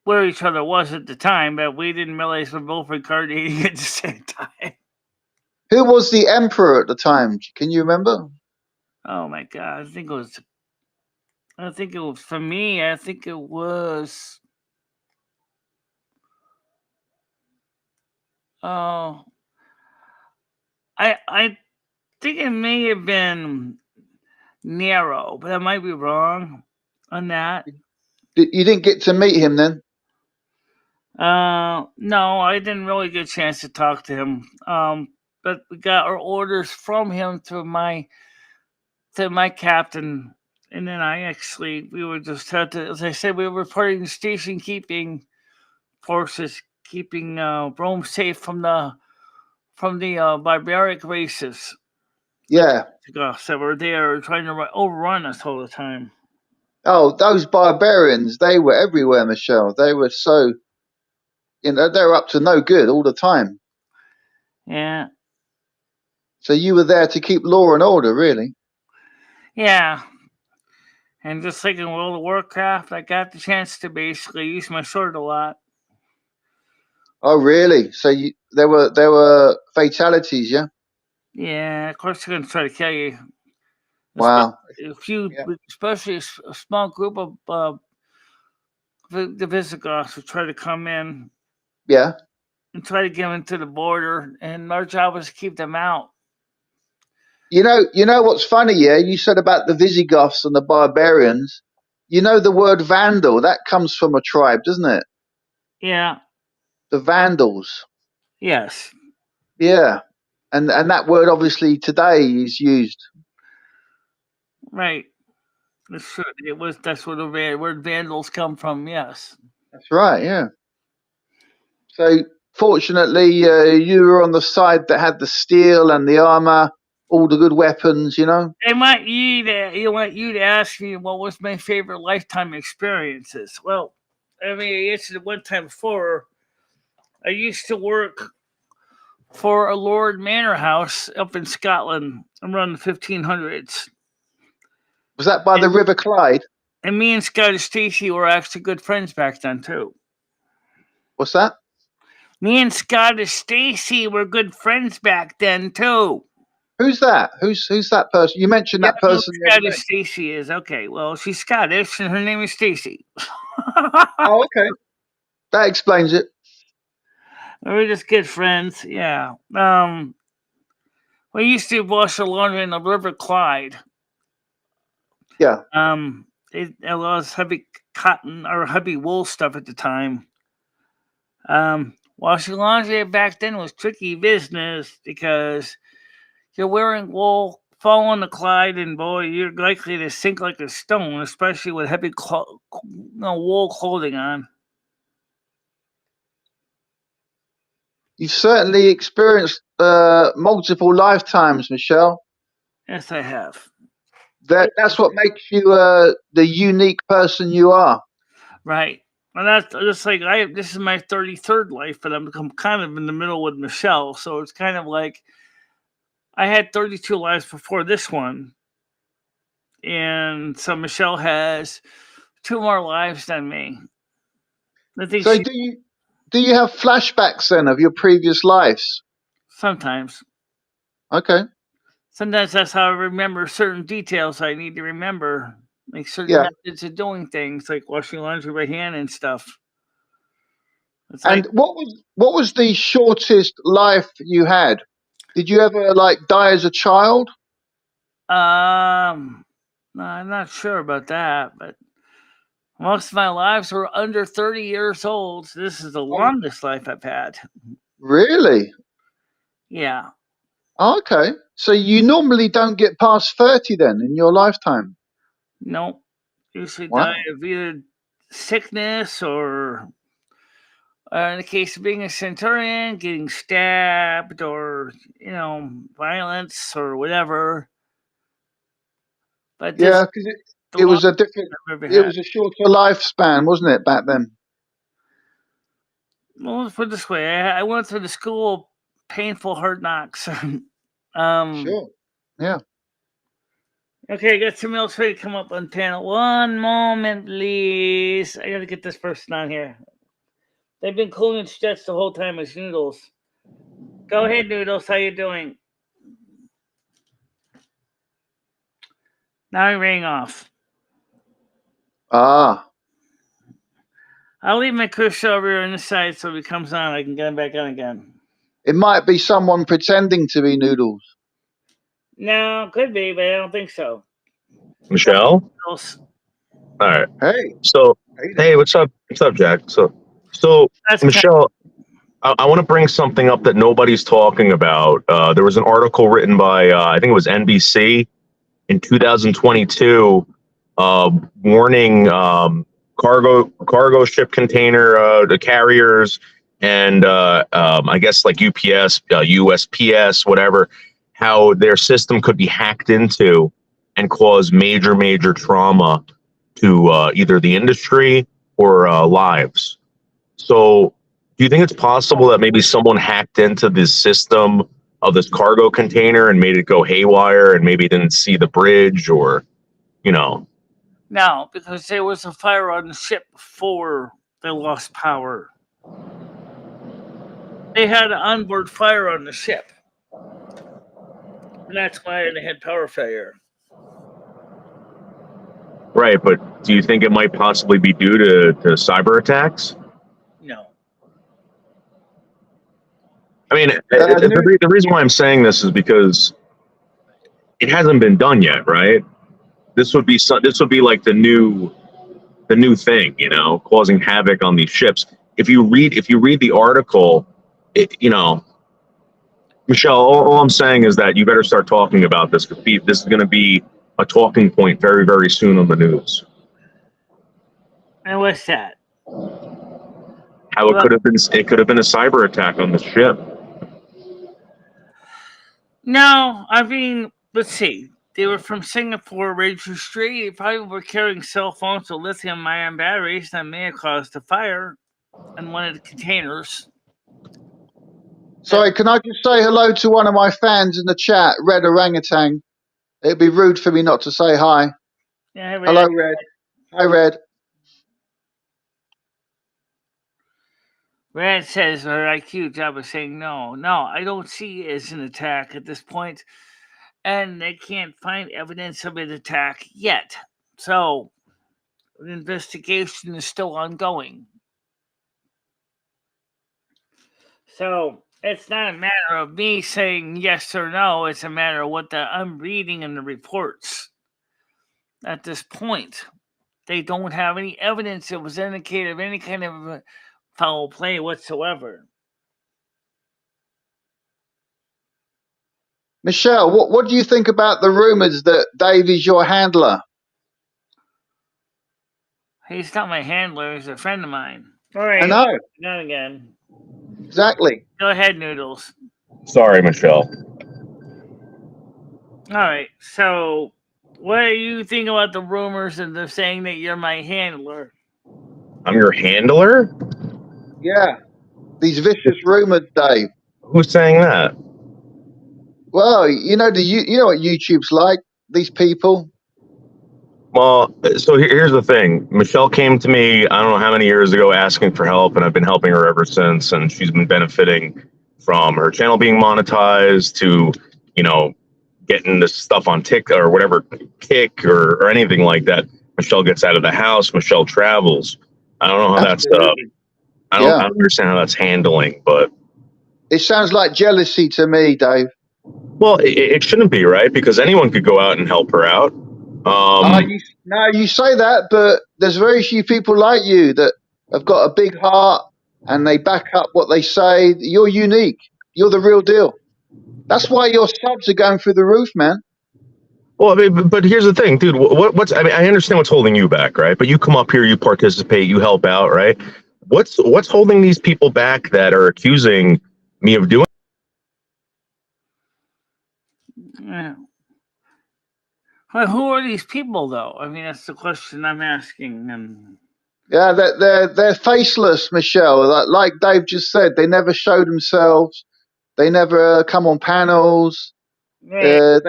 where each other was at the time, but we didn't realize we're both incarnating at the same time. Who was the emperor at the time? Can you remember? Oh my God! I think it was for me. I think it was. Oh, I think it may have been Nero, but I might be wrong on that. You didn't get to meet him then? No, I didn't really get a chance to talk to him. But we got our orders from him to my captain, and then we were just had to, as I said, we were reporting the station keeping forces, keeping Rome safe from the barbaric races. Yeah. So we're there trying to overrun us all the time. Oh, those barbarians, they were everywhere, Michelle. They were so, they were up to no good all the time. Yeah. So you were there to keep law and order, really? Yeah. And just like in World of Warcraft, I got the chance to basically use my sword a lot. Oh, really? So there were fatalities, yeah? Yeah, of course they're going to try to kill you. Wow. Especially a small group of the Visigoths who try to come in. Yeah. And try to get into the border, and our job was to keep them out. You know what's funny, yeah? You said about the Visigoths and the barbarians. You know the word Vandal, that comes from a tribe, doesn't it? Yeah. The Vandals. Yes. Yeah. And that word obviously today is used. Right. That's true. That's where the word Vandals come from, yes. That's right, yeah. So fortunately, you were on the side that had the steel and the armor, all the good weapons, I want you to ask me what was my favorite lifetime experiences. Well, I mean, I answered it one time before. I used to work for a Lord Manor House up in Scotland around the 1500s. Was that by the River Clyde? And me and Scottish Stacy were actually good friends back then, too. What's that? Me and Scottish Stacy were good friends back then, too. Who's that? Who's that person? You mentioned that person. Scottish Stacy is. Okay, well, she's Scottish, and her name is Stacy. Oh, okay. That explains it. We're just good friends, yeah. We used to wash the laundry in the River Clyde. Yeah. It was heavy cotton or heavy wool stuff at the time. Washing laundry back then was tricky business because you're wearing wool, fall on the Clyde, and boy, you're likely to sink like a stone, especially with heavy wool clothing on. You've certainly experienced multiple lifetimes, Michelle. Yes, I have. That's what makes you the unique person you are. Right. And that's just like this is my 33rd life, but I'm kind of in the middle with Michelle. So it's kind of like I had 32 lives before this one. And so Michelle has 2 more lives than me. I think So she do you have flashbacks then of your previous lives? sometimes. Okay. Sometimes that's how I remember certain details I need to remember. Like certain Yeah. methods of doing things, like washing laundry by hand and stuff. It's And like what was the shortest life you had? Did you ever like die as a child? no, I'm not sure about that, but most of my lives were under 30 years old. So this is the Oh, longest life I've had. really? Yeah. Okay. So you normally don't get past 30 then in your lifetime. Nope. Usually die Wow. of either sickness or, in the case of being a centurion, getting stabbed or, violence or whatever. But this is Yeah, because the it was longest a different, I've ever it had. was a shorter lifespan, wasn't it, back then? Well, let's put it this way. I went through the school of painful hard knocks. um, Sure. Yeah. okay, I got somebody else ready to come up on panel. One moment, please. I gotta get this person on here. They've been cooling jets the whole time as Noodles. Go ahead, Noodles. How you doing? Now he rang off. Ah, I'll leave my cursor over here on the side so if he comes on, I can get him back on again. it might be someone pretending to be Noodles. No, could be, but I don't think so. Michelle? Noodles. All right. Hey, So, hey there. hey, what's up? What's up, Jack? So That's Michelle, I want to bring something up that nobody's talking about. There was an article written by, I think it was NBC in 2022, warning cargo ship container the carriers and I guess like UPS, USPS, whatever, how their system could be hacked into and cause major trauma to either the industry or lives. So, do you think it's possible that maybe someone hacked into this system of this cargo container and made it go haywire and maybe didn't see the bridge or, you know? No, because there was a fire on the ship before they lost power. They had an onboard fire on the ship, and that's why they had power failure. Right, but do you think it might possibly be due to cyber attacks? No. I mean, Nood- the reason why I'm saying this is because it hasn't been done yet, right? This would be like the new thing, causing havoc on these ships. If you read the article, Michelle, all I'm saying is that you better start talking about this. This is going to be a talking point very soon on the news. And what's that? How Well, it could have been a cyber attack on the ship. no, I mean, let's see. They were from Singapore, Ranger Street. They probably were carrying cell phones with lithium-ion batteries that may have caused a fire in one of the containers. Sorry, can I just say hello to one of my fans in the chat, Red Orangutan? It'd be rude for me not to say hi. Yeah, Hello, Red. Hi, Red. Rand says her IQ job is saying no. No, I don't see it as an attack at this point, and they can't find evidence of an attack yet. So the investigation is still ongoing. So it's not a matter of me saying yes or no. It's a matter of what I'm reading in the reports. At this point, they don't have any evidence that was indicated of any kind of foul play whatsoever. Michelle, what do you think about the rumors that Dave is your handler? He's not my handler. He's a friend of mine. All right, I know. not again. Exactly. Go ahead, Noodles. Sorry, Michelle. All right. So, what do you think about the rumors and the saying that you're my handler? I'm your handler? Yeah. These vicious rumors, Dave. Who's saying that? Well, you know what YouTube's like. These people. Well, so here's the thing. Michelle came to me, I don't know how many years ago, asking for help, and I've been helping her ever since. And she's been benefiting from her channel being monetized to, you know, getting this stuff on TikTok or whatever, Kick or anything like that. Michelle gets out of the house. Michelle travels. I don't know how that's. Absolutely. I Yeah. don't understand how that's handling, but It sounds like jealousy to me, Dave. well, it shouldn't be, right? Because anyone could go out and help her out. You say that, but there's very few people like you that have got a big heart and they back up what they say. You're unique. You're the real deal. That's why your subs are going through the roof, man. Well, I mean, but here's the thing, dude. What's I mean, I understand what's holding you back, right? But you come up here, you participate, you help out, right? What's holding these people back that are accusing me of doing? Yeah. Well, who are these people, though? I mean, that's the question I'm asking. And Yeah, they're faceless, Michelle. Like Dave just said, they never show themselves. They never come on panels. yeah,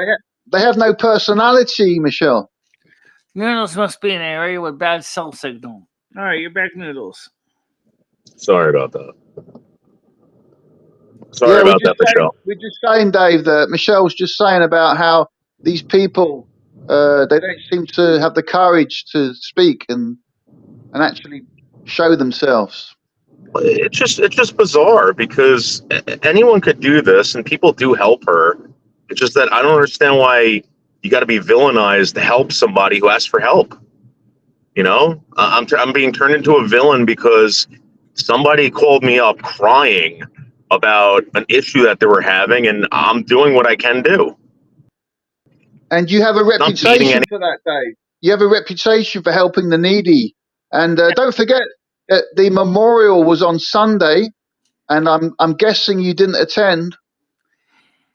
They have no personality, Michelle. Noodles must be in an area with bad cell signal. All right, you're back, Noodles. Sorry about that. Sorry Yeah, about that, Michelle. we're just saying, Dave, that Michelle's just saying about how these people they don't seem to have the courage to speak and actually show themselves. It's just bizarre because anyone could do this, and people do help her. It's just that I don't understand why you got to be villainized to help somebody who asks for help. You know, I'm being turned into a villain because somebody called me up crying about an issue that they were having, and I'm doing what I can do. And you have a reputation for that, Dave. You have a reputation for helping the needy. And don't forget, the memorial was on Sunday, and I'm guessing you didn't attend.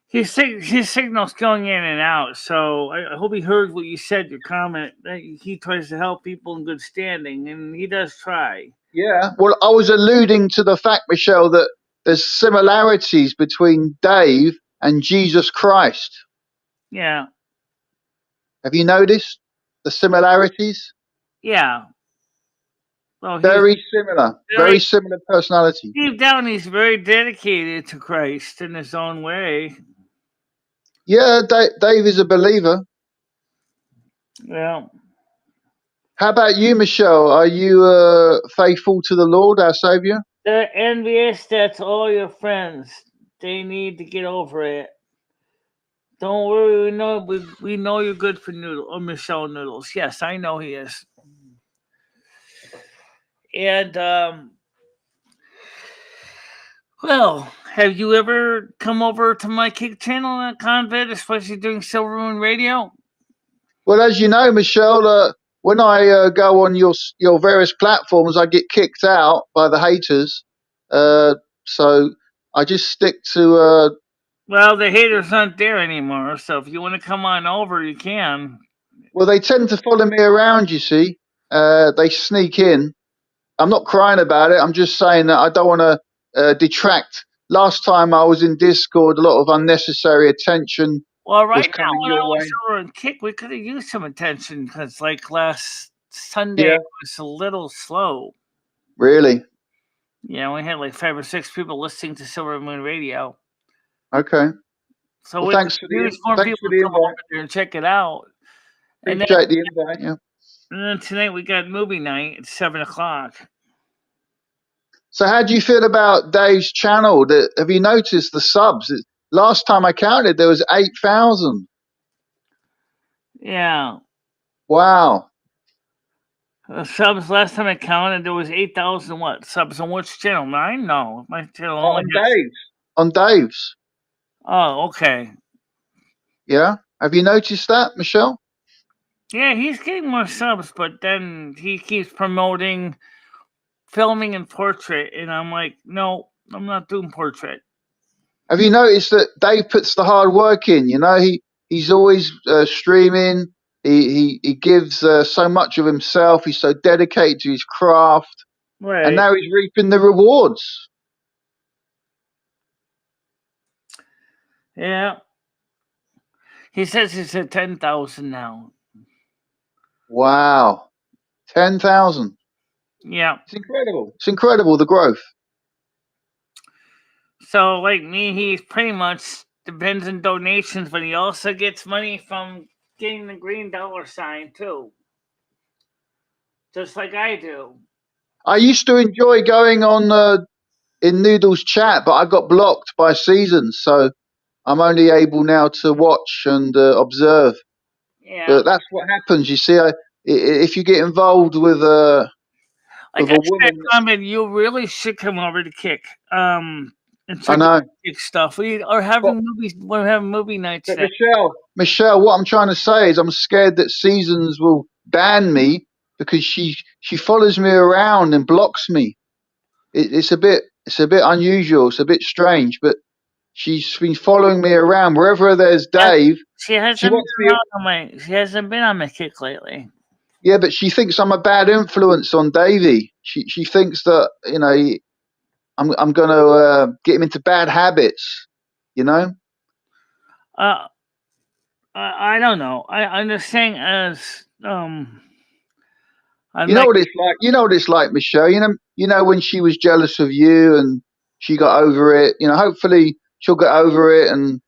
His signal's going in and out, so I hope he heard what you said. Your comment that he tries to help people in good standing, and he does try. Yeah. Well, I was alluding to the fact, Michelle, that there's similarities between Dave and Jesus Christ. Yeah, Have you noticed the similarities? yeah. Well, Very similar. Very similar personality. deep down, he's very dedicated to Christ in his own way. Yeah, Dave is a believer. Well, How about you, Michelle? Are you faithful to the Lord, our Savior? they're envious. That's all your friends. They need to get over it. Don't worry, we know you're good for noodle or Michelle Noodles. Yes, I know he is. And well, have you ever come over to my Kick channel at Convid, especially during Silver Moon Radio? Well, as you know, Michelle, when I go on your various platforms, I get kicked out by the haters. So I just stick to. Well, the haters aren't there anymore, so if you want to come on over, you can. Well, they tend to follow me around. You see, they sneak in. I'm not crying about it. I'm just saying that I don't want to detract. Last time I was in Discord, a lot of unnecessary attention Well, was right now coming when I your was way. over in Kick, we could have used some attention because, like last Sunday, Yeah. it was a little slow. Really? Yeah, we had like 5 or 6 people listening to Silver Moon Radio. Okay. So Well, we thanks for use more the people to come invite. over there and check it out. And then, Appreciate the invite. Yeah. tonight we got movie night at 7:00. So, how do you feel about Dave's channel? Have you noticed the subs? Last time I counted, there was 8,000. Yeah. Wow. Subs, last time I counted, there was 8,000 what? Subs on which channel? Mine? No. My channel only On has... Dave's. On Dave's. Oh, okay. Yeah. Have you noticed that, Michelle? Yeah, he's getting more subs, but then he keeps promoting filming and portrait, and I'm like, no, I'm not doing portrait. Have you noticed that Dave puts the hard work in? You know, he's always streaming. He gives so much of himself. He's so dedicated to his craft, Right. and now he's reaping the rewards. Yeah. He says it's at 10,000 now. Wow, 10,000. Yeah. It's incredible. It's incredible, the growth. So, like me, he pretty much depends on donations, but he also gets money from getting the green dollar sign too, just like I do. I used to enjoy going on in Noodle's chat, but I got blocked by seasons, so I'm only able now to watch and observe. Yeah. But that's what happens. You see, if you get involved with Like a I said, woman, Carmen, you really should come over to Kick. And I check know. out Kick stuff. We are having movies. We're having movie nights But there. Michelle, what I'm trying to say is I'm scared that Seasons will ban me because she follows me around and blocks me. It's a bit unusual. It's a bit strange, but she's been following me around wherever there's Dave. She hasn't wants me. She hasn't been on my Kick lately. Yeah, but she thinks I'm a bad influence on Davey. She thinks that I'm going to get him into bad habits. You know. I don't know. I'm just saying as You know what it's like. You know what it's like, Michelle. You know when she was jealous of you and she got over it. You know, hopefully she'll get over it, and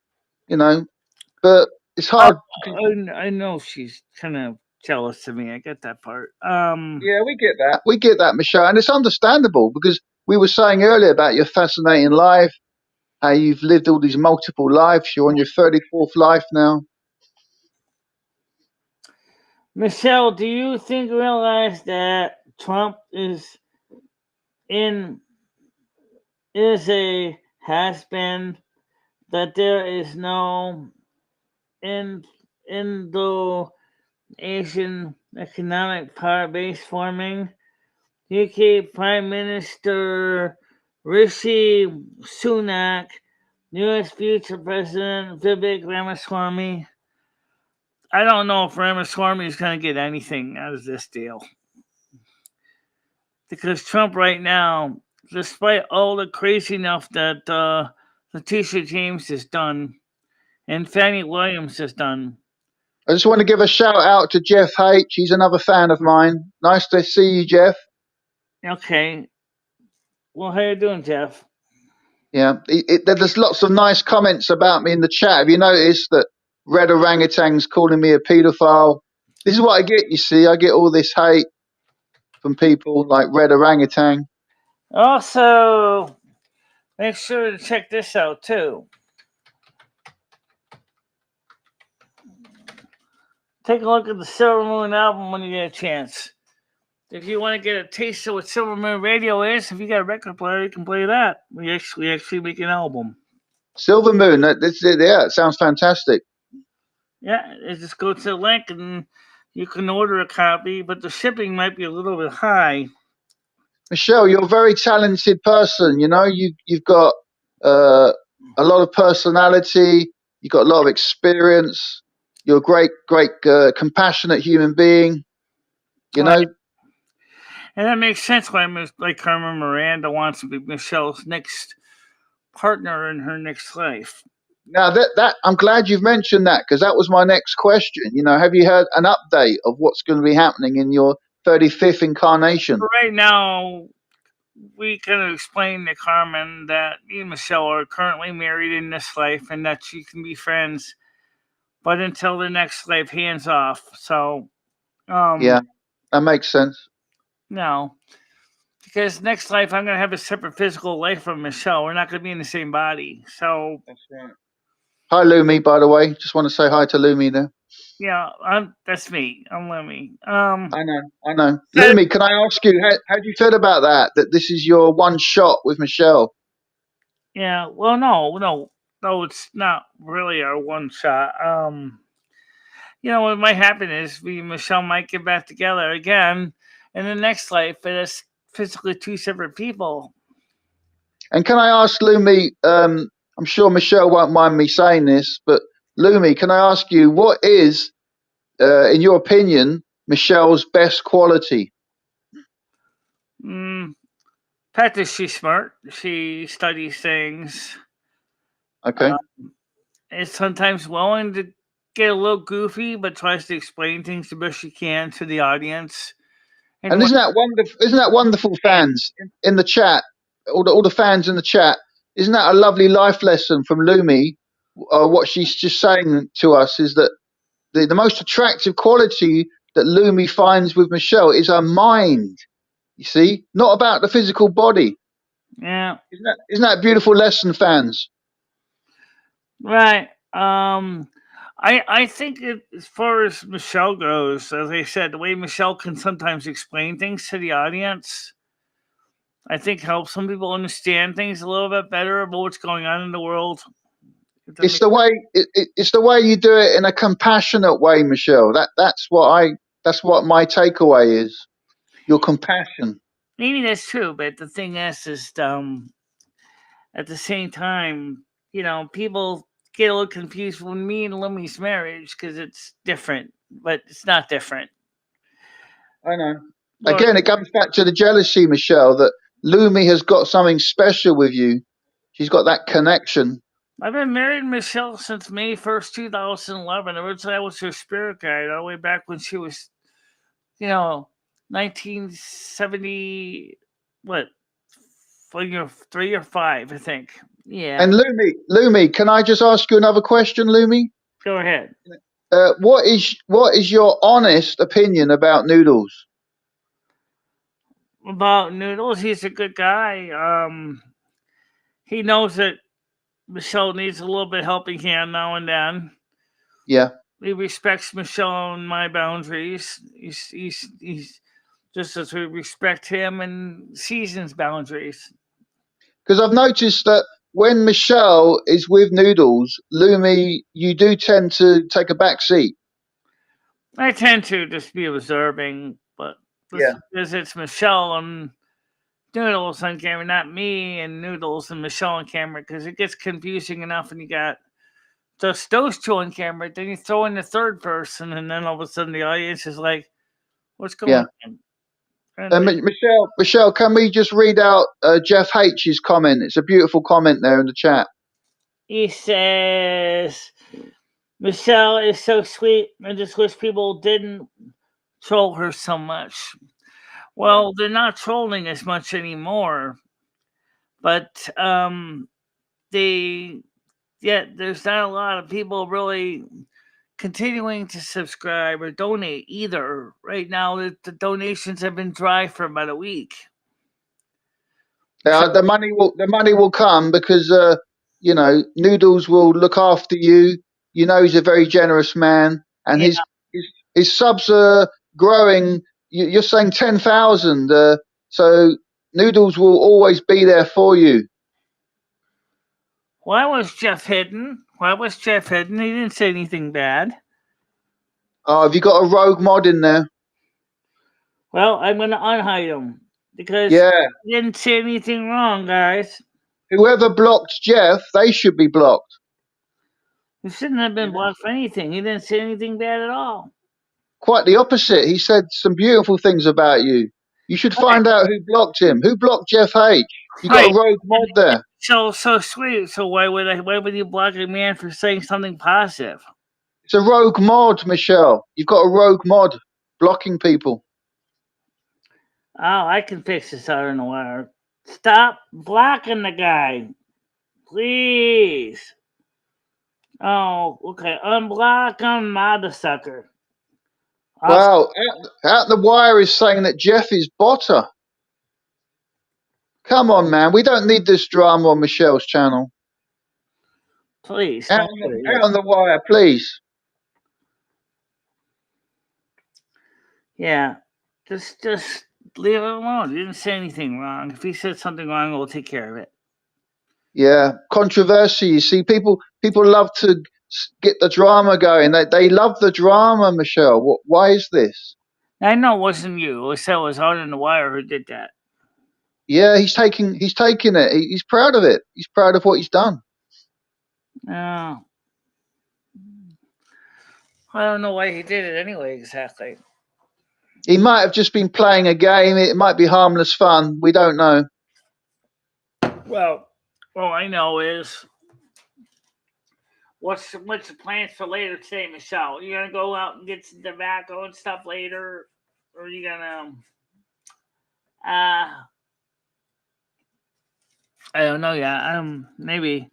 but it's hard. I know she's kind of jealous of me. I get that part. Yeah, we get that. We get that, Michelle, and it's understandable because we were saying earlier about your fascinating life, how you've lived all these multiple lives. You're on your 34th life now. Michelle, do you realize that Trump has been, that there is no Indo-Asian economic power base forming? UK Prime Minister Rishi Sunak, U.S. future President Vivek Ramaswamy. I don't know if Ramaswamy is going to get anything out of this deal. Because Trump right now, despite all the crazy enough that Letitia James has done and Fannie Williams has done. I just want to give a shout out to Jeff H. He's another fan of mine. Nice to see you, Jeff. Okay. Well, how you doing, Jeff? Yeah, there's lots of nice comments about me in the chat. Have you noticed that Red Orangutan's calling me a paedophile? This is what I get, you see. I get all this hate from people like Red Orangutan. Also, make sure to check this out, too. Take a look at the Silver Moon album when you get a chance. If you want to get a taste of what Silver Moon Radio is, if you got a record player, you can play that. We actually make an album. Silver Moon, it sounds fantastic. Yeah, just go to the link and you can order a copy, but the shipping might be a little bit high. Michelle, you're a very talented person. You know, you've got a lot of personality. You've got a lot of experience. You're a great, compassionate human being. You know. And that makes sense why like Carmen Miranda wants to be Michelle's next partner in her next life. Now that I'm glad you've mentioned that because that was my next question. You know, have you heard an update of what's going to be happening in your 35th incarnation? Right now, we can explain to Carmen that me and Michelle are currently married in this life and that she can be friends, but until the next life, hands off. So, yeah, that makes sense. No, because next life I'm gonna have a separate physical life from Michelle. We're not gonna be in the same body. So that's right. Hi, Lumi. By the way, just want to say hi to Lumi there. Yeah, that's me. I'm Lumi. I know. Lumi, can I ask you how do you feel about that? That this is your one shot with Michelle? Yeah. Well, no, it's not really our one shot. What might happen is we and Michelle might get back together again in the next life, but it's physically two separate people. And can I ask Lumi? I'm sure Michelle won't mind me saying this, but Lumi, can I ask you what is, in your opinion, Michelle's best quality? Fact is, she's smart. She studies things. Okay. Is sometimes willing to get a little goofy, but tries to explain things the best she can to the audience. And isn't that wonderful? Isn't that wonderful, fans in the chat? All the fans in the chat. Isn't that a lovely life lesson from Lumi? What she's just saying to us is that the most attractive quality that Lumi finds with Michelle is her mind. You see, not about the physical body. Yeah. Isn't that a beautiful lesson, fans? Right. I think as far as Michelle goes, as I said, the way Michelle can sometimes explain things to the audience, I think helps some people understand things a little bit better about what's going on in the world. It's the way it's the way you do it in a compassionate way, Michelle. That's what my takeaway is. Your compassion. Maybe that's true, but the thing is at the same time, people get a little confused with me and Lumi's marriage because it's different, but it's not different. I know. Again, it comes back to the jealousy, Michelle, that Lumi has got something special with you. She's got that connection. I've been married to Michelle since May 1st, 2011. Originally, I was her spirit guide all the way back when she was, 1970, what, 3 or 5, I think. Yeah. And Lumi, can I just ask you another question, Lumi? Go ahead. What is your honest opinion about Noodles? About Noodles, he's a good guy. He knows that Michelle needs a little bit helping hand now and then. Yeah. He respects Michelle and my boundaries. He's just as we respect him and Season's boundaries. Because I've noticed that when Michelle is with Noodles, Lumi, you do tend to take a back seat. I tend to just be observing, but because it's Michelle and Noodles on camera, not me and Noodles and Michelle on camera, because it gets confusing enough when you got just those two on camera. Then you throw in the third person, and then all of a sudden the audience is like, "What's going on?" Michelle, can we just read out Jeff H's comment? It's a beautiful comment there in the chat. He says, Michelle is so sweet. I just wish people didn't troll her so much. Well, they're not trolling as much anymore. But there's not a lot of people really continuing to subscribe or donate either. Right now, the donations have been dry for about a week. The money will come because Noodles will look after you. He's a very generous man, and his subs are growing. You're saying 10,000, so Noodles will always be there for you. Why was Jeff hidden? He didn't say anything bad. Oh, have you got a rogue mod in there? Well, I'm going to unhide him because he didn't say anything wrong, guys. Whoever blocked Jeff, they should be blocked. He shouldn't have been blocked for anything. He didn't say anything bad at all. Quite the opposite. He said some beautiful things about you. You should find out who blocked him. Who blocked Jeff H? You got a rogue mod there. So sweet. So why would you block a man for saying something positive? It's a rogue mod, Michelle. You've got a rogue mod blocking people. Oh, I can fix this out in a while. Stop blocking the guy, please. Oh, okay. Unblock him, mother sucker. Wow, out the wire is saying that Jeff is botter. Come on, man. We don't need this drama on Michelle's channel. Please. Out on the wire, please. Yeah. Just leave it alone. You didn't say anything wrong. If he said something wrong, we'll take care of it. Yeah. Controversy. You see, people love to get the drama going. They love the drama, Michelle. Why is this? I know it wasn't you. I said it was out on the wire who did that. Yeah, he's taking it. He's proud of it. He's proud of what he's done. I don't know why he did it anyway, exactly. He might have just been playing a game. It might be harmless fun. We don't know. Well, all I know is what's the plans for later today, Michelle? You gonna go out and get some tobacco and stuff later, or are you gonna? I don't know yet. Maybe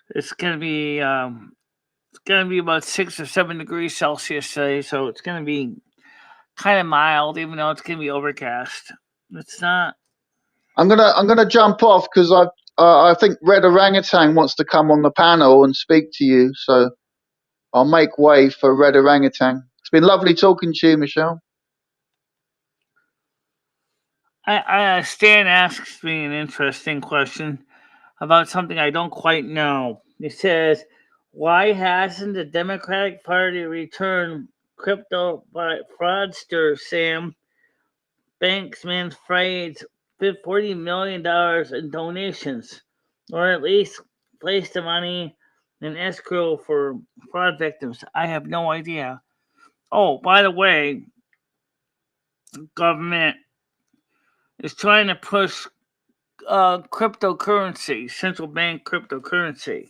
it's gonna be about 6 or 7 degrees Celsius today, so it's gonna be kind of mild, even though it's gonna be overcast. It's not. I'm gonna jump off because I think Red Orangutan wants to come on the panel and speak to you. So I'll make way for Red Orangutan. It's been lovely talking to you, Michelle. Stan asks me an interesting question about something I don't quite know. He says, "Why hasn't the Democratic Party returned crypto fraudster Sam Bankman-Fried's $40 million in donations, or at least place the money in escrow for fraud victims?" I have no idea. Oh, by the way, government is trying to push cryptocurrency, central bank cryptocurrency,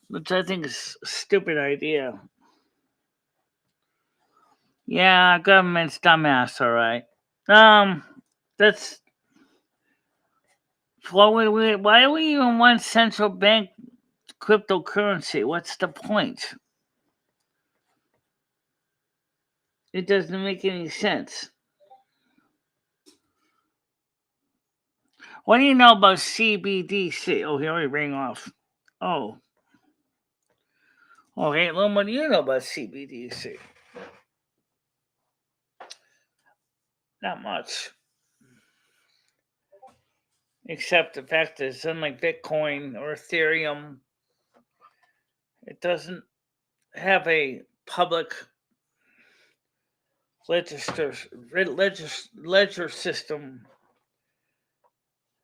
which I think is a stupid idea. Yeah, government's dumbass, all right. That's why do we even want central bank cryptocurrency? What's the point? It doesn't make any sense. What do you know about CBDC? Oh, he already rang off. Oh, okay. Well, what do you know about CBDC? Not much, except the fact that it's unlike Bitcoin or Ethereum, it doesn't have a public ledger system.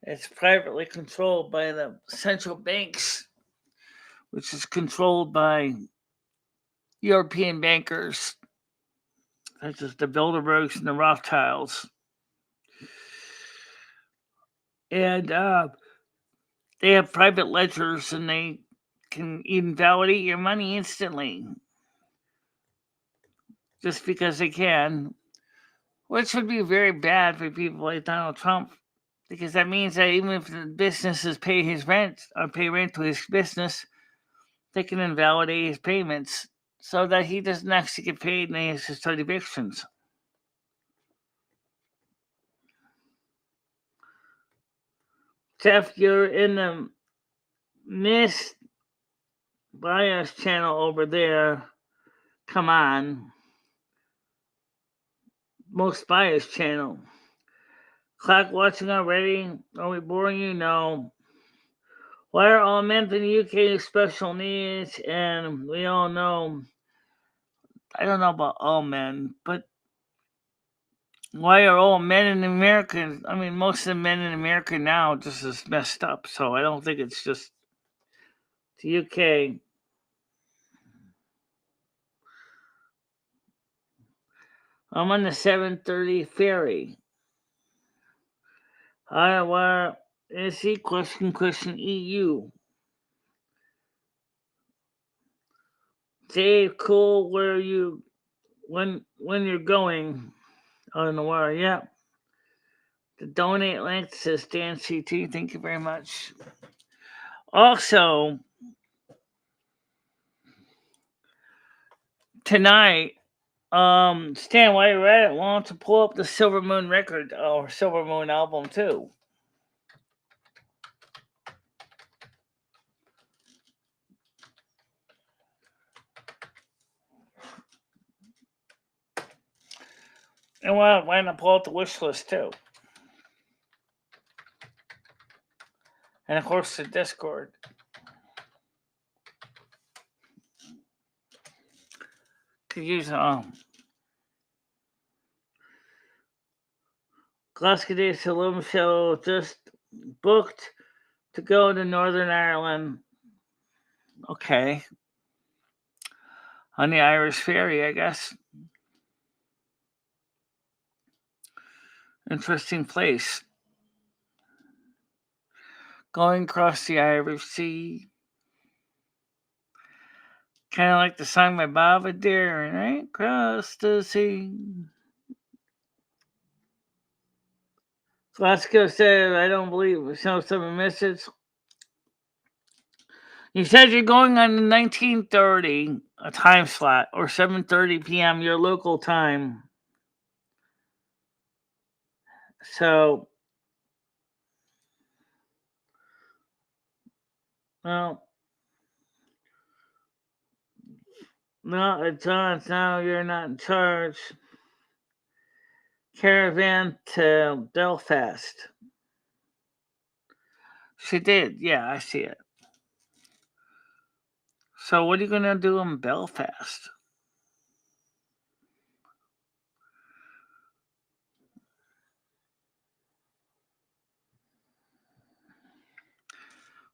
It's privately controlled by the central banks, which is controlled by European bankers, such as the Bilderbergs and the Rothschilds. And they have private ledgers, and they can invalidate your money instantly just because they can, which would be very bad for people like Donald Trump, because that means that even if the businesses pay his rent or pay rent to his business, they can invalidate his payments so that he doesn't actually get paid and he has to start evictions. Jeff, you're in the Miss Bias channel over there. Come on. Most Bias channel. Clock watching already? Are we boring you? No. Why are all men in the UK special needs? And we all know, I don't know about all men, but why are all men in America? I mean, most of the men in America now just is messed up. So I don't think it's just the UK. I'm on the 7:30 ferry. Where is he? Question EU. Dave, cool. Where are you? When you're going? I don't know where. Yeah. The donate link says Dan CT. Thank you very much. Also, tonight, Stan, while you're at it, why don't you pull up the Silver Moon record or Silver Moon album too? And why not pull up the wish list too? And of course the Discord. Could use Glasgow Day Saloon Show just booked to go to Northern Ireland. Okay. On the Irish Ferry, I guess. Interesting place. Going across the Irish Sea. Kind of like the song by Bob Adair, right? Across the sea. Glasgow said, I don't believe it. Show some message. You said you're going on the 19:30 a time slot or 7:30 p.m. your local time. So, well, no, it's on. Now you're not in charge. Caravan to Belfast. She did. Yeah, I see it. So, what are you going to do in Belfast?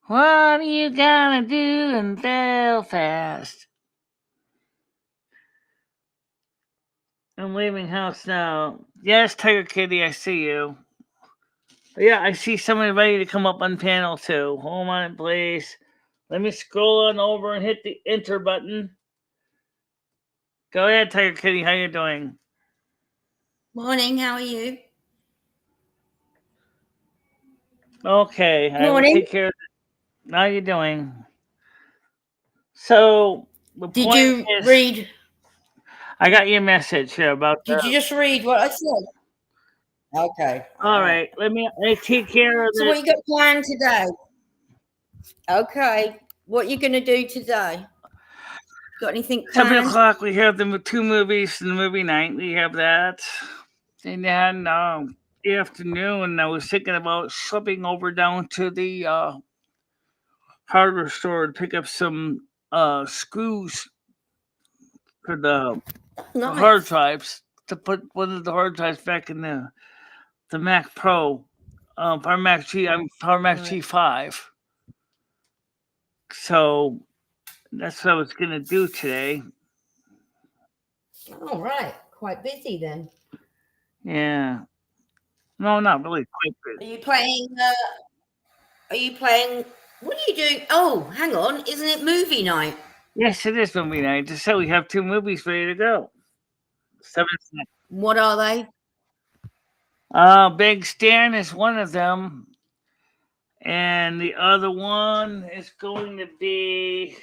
What are you gonna do in Belfast? I'm leaving house now. Yes, Tiger Kitty, I see you. Yeah, I see somebody ready to come up on panel too. Hold on, please. Let me scroll on over and hit the enter button. Go ahead, Tiger Kitty. How you doing? Morning. How are you? Okay, I will Morning. take care of it. How you doing? So the Did point you is, read? I got your message here about. Did you just read what I said? Okay. All right, let me take care of So, it. what you got planned today? Okay. What you going to do today? Got anything 7 planned? o'clock, we have the 2 movies in the movie night. We have that. And then the afternoon, I was thinking about slipping over down to the hardware store to pick up some screws for the hard Nice. drives to put one of the hard drives back in the Mac Pro, Power Mac Right. G5. So that's what I was gonna do today. All right. Quite busy then. Yeah. No, not really quite Are busy. you playing? Are you playing? What are you doing? Oh, hang on. Isn't it movie night? Yes, it is movie night. Just so we have 2 movies ready to go. 7 What are they? Big Stan is one of them. And the other one is going to be.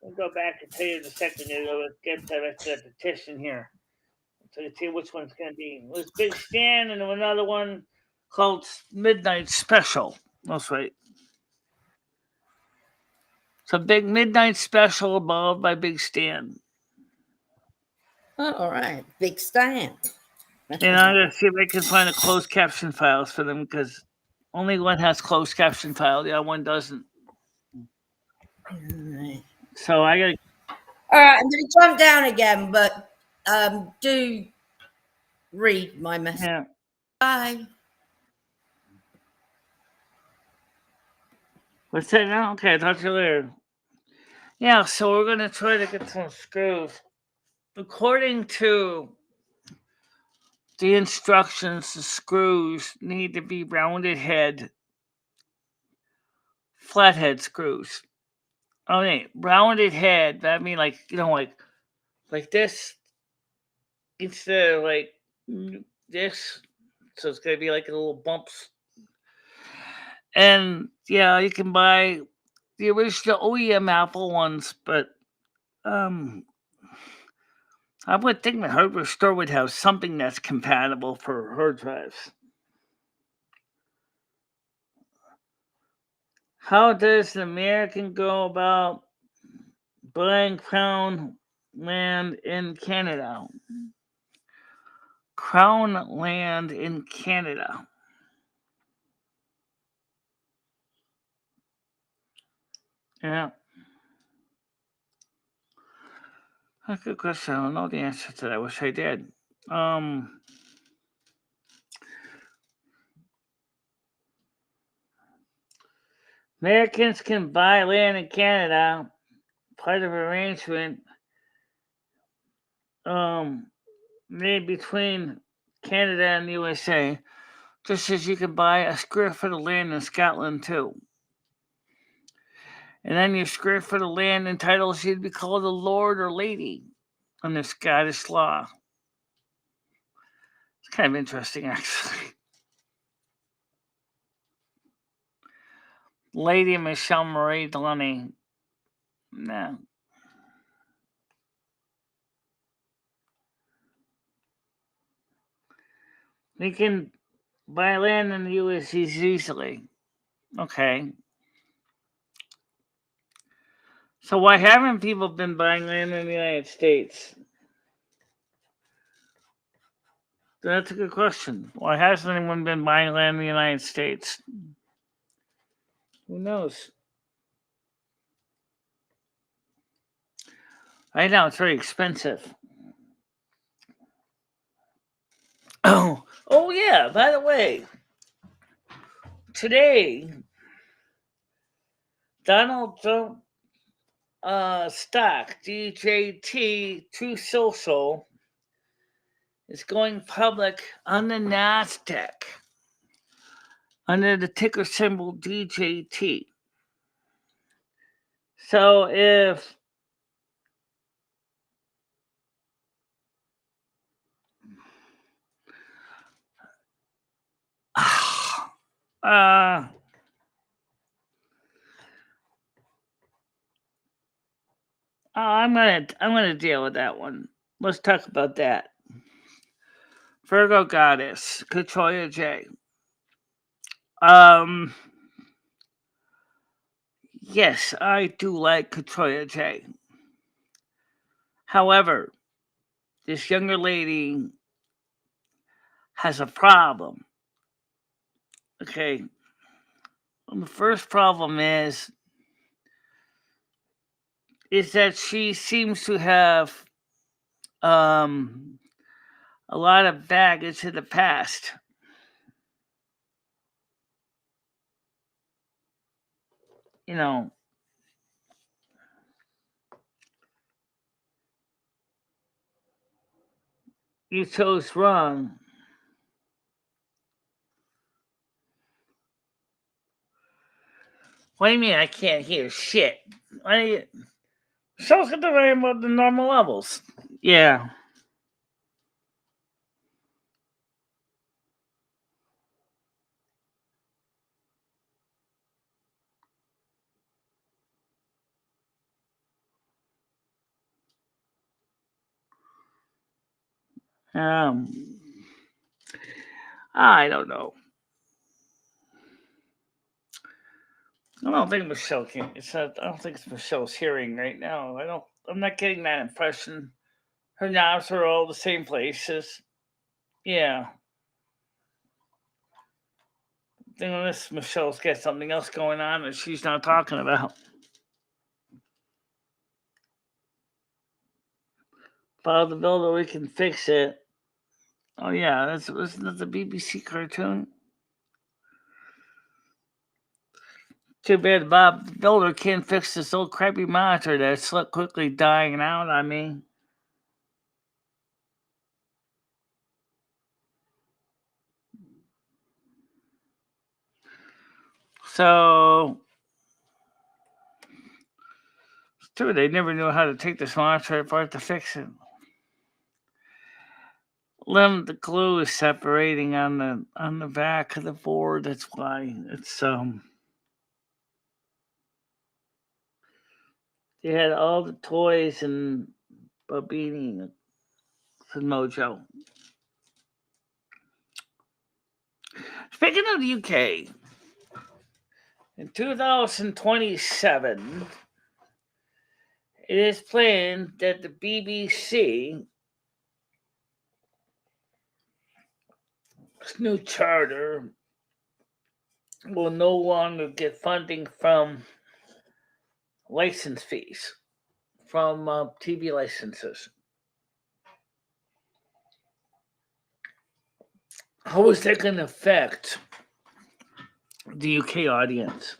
I'll go back and tell you in a second. Let's get the rest of the petition here. So you see which one's going to be. It was Big Stan and another one called Midnight Special. That's right. So Big Midnight Special above by Big Stan. Oh, all right. Big Stan. And I'm going to see if I can find the closed caption files for them because only one has closed caption file. The other one doesn't. All right. So I got to. All right. I'm going to jump down again, but do read my message. Yeah. Bye. What's that now? Okay, I'll talk to you later. Yeah, so we're going to try to get some screws. According to the instructions, the screws need to be rounded head, flathead screws. Oh, wait, rounded head. That mean like like this instead of like this. So it's gonna be like a little bumps. And yeah, you can buy the original OEM Apple ones, but I would think the hardware store would have something that's compatible for hard drives. How does an American go about buying crown land in Canada? Crown land in Canada. Yeah. That's a good question. I don't know the answer to that. I wish I did. Americans can buy land in Canada, part of arrangement made between Canada and the USA, just as you can buy a square foot of land in Scotland too. And then your square foot of land entitles you to be called a lord or lady under Scottish law. It's kind of interesting, actually. Lady MicheleMarieDalene. No. We can buy land in the US easily. Okay. So why haven't people been buying land in the United States? That's a good question. Why hasn't anyone been buying land in the United States? Who knows? Right now, it's very expensive. Oh yeah, by the way, today, Donald Trump stock, DJT, True Social, is going public on the NASQ under the ticker symbol DJT. So if I'm gonna deal with that one. Let's talk about that. Virgo goddess, Katoya J. Yes, I do like Katoya J. However, this younger lady has a problem. Okay. And the first problem is that she seems to have a lot of baggage in the past. You know, you chose wrong. What do you mean I can't hear shit? Show's got the very about the normal levels. Yeah. I don't know. I don't think Michelle can. I don't think it's Michelle's hearing right now. I'm not getting that impression. Her knobs are all the same places. Yeah. I think unless Michelle's got something else going on that she's not talking about. Follow the builder, we can fix it. Oh yeah, wasn't that the BBC cartoon? Too bad Bob the Builder can't fix this old crappy monitor that's quickly dying out on me. So, it's true, they never knew how to take this monitor apart to fix it. The glue is separating on the back of the board. That's why it's They had all the toys and Babini and Mojo. Speaking of the UK, in 2027, it is planned that the BBC's new charter will no longer get funding from license fees, from TV licenses. How is that going to affect the UK audience?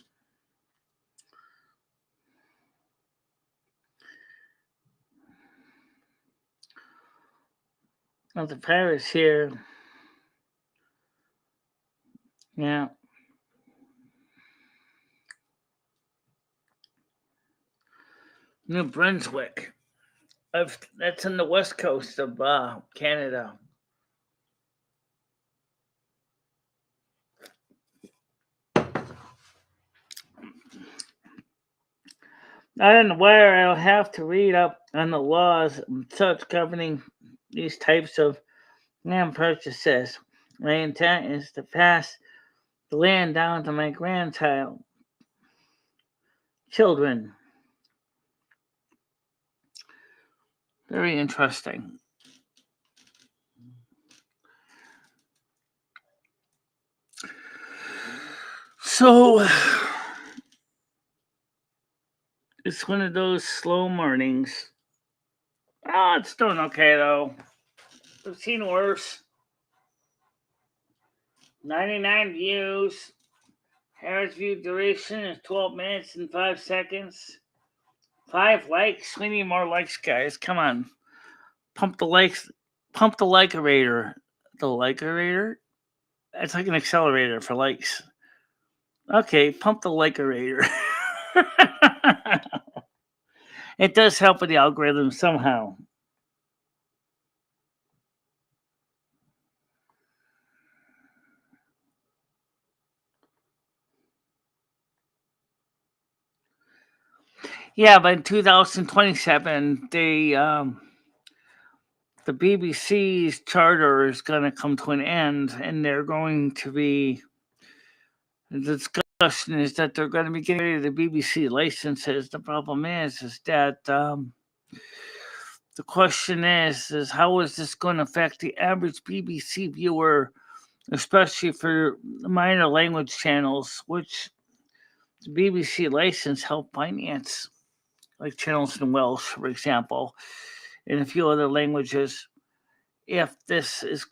of the virus here. Yeah. New Brunswick. That's on the west coast of Canada. I don't know where I'll have to read up on the laws and such governing these types of land purchases. My intent is to pass the land down to my children. Very interesting. So it's one of those slow mornings. Oh, it's doing okay though. I've seen worse. 99 views. Average view duration is 12 minutes and 5 seconds. 5 likes. We need more likes, guys. Come on. Pump the likes. Pump the like-erator. The like-erator? That's like an accelerator for likes. Okay, pump the like-erator. It does help with the algorithm somehow. Yeah, but in 2027, the BBC's charter is going to come to an end, and they're going to be. The discussion is that they're going to be getting rid of the BBC licenses. The problem is that the question is how is this going to affect the average BBC viewer, especially for minor language channels, which the BBC license help finance, like channels in Welsh, for example, and a few other languages. If these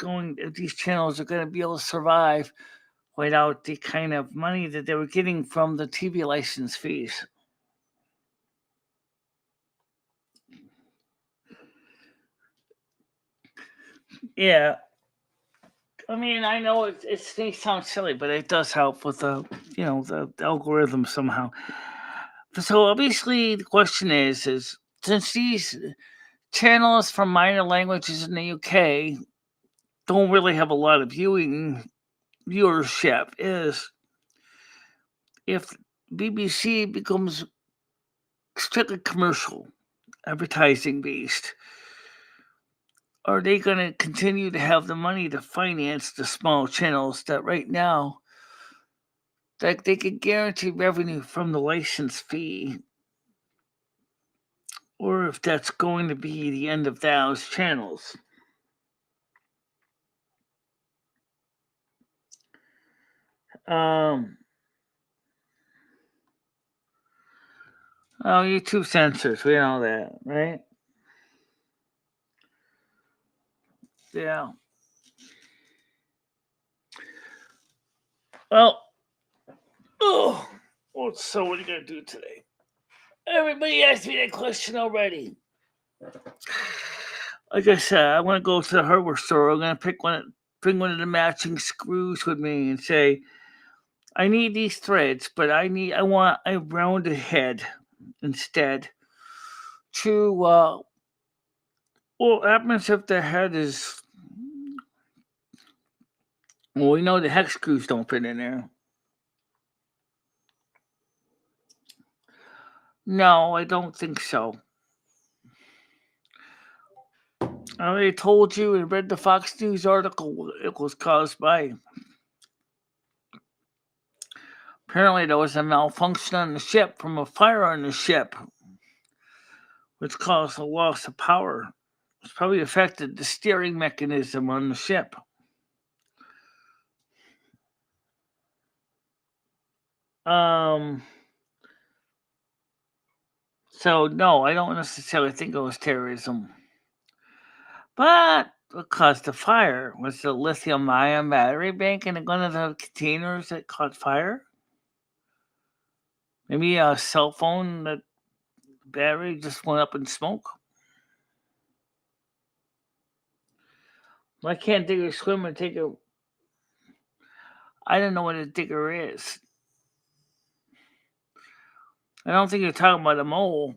channels are going to be able to survive without the kind of money that they were getting from the TV license fees. Yeah. I mean, I know it sounds silly, but it does help with the algorithm somehow. So obviously the question is since these channels from minor languages in the UK don't really have a lot of viewership, is if BBC becomes strictly commercial, advertising based, are they going to continue to have the money to finance the small channels that right now that they could guarantee revenue from the license fee, or if that's going to be the end of those channels? YouTube censors, we know that, right? Yeah. Well, so what are you going to do today? Everybody asked me that question already. Like I said, I want to go to the hardware store. I'm going to bring one of the matching screws with me and say, I need these threads, but I want a rounded head instead. What happens if the head is... Well, we know the hex screws don't fit in there. No, I don't think so. I already told you and read the Fox News article it was caused by. Apparently there was a malfunction on the ship from a fire on the ship, which caused a loss of power. It's probably affected the steering mechanism on the ship. So no, I don't necessarily think it was terrorism. But what caused the fire was the lithium-ion battery bank in one of the containers that caught fire. Maybe a cell phone that battery just went up in smoke. Why can't digger swim and take a... I don't know what a digger is. I don't think you're talking about a mole.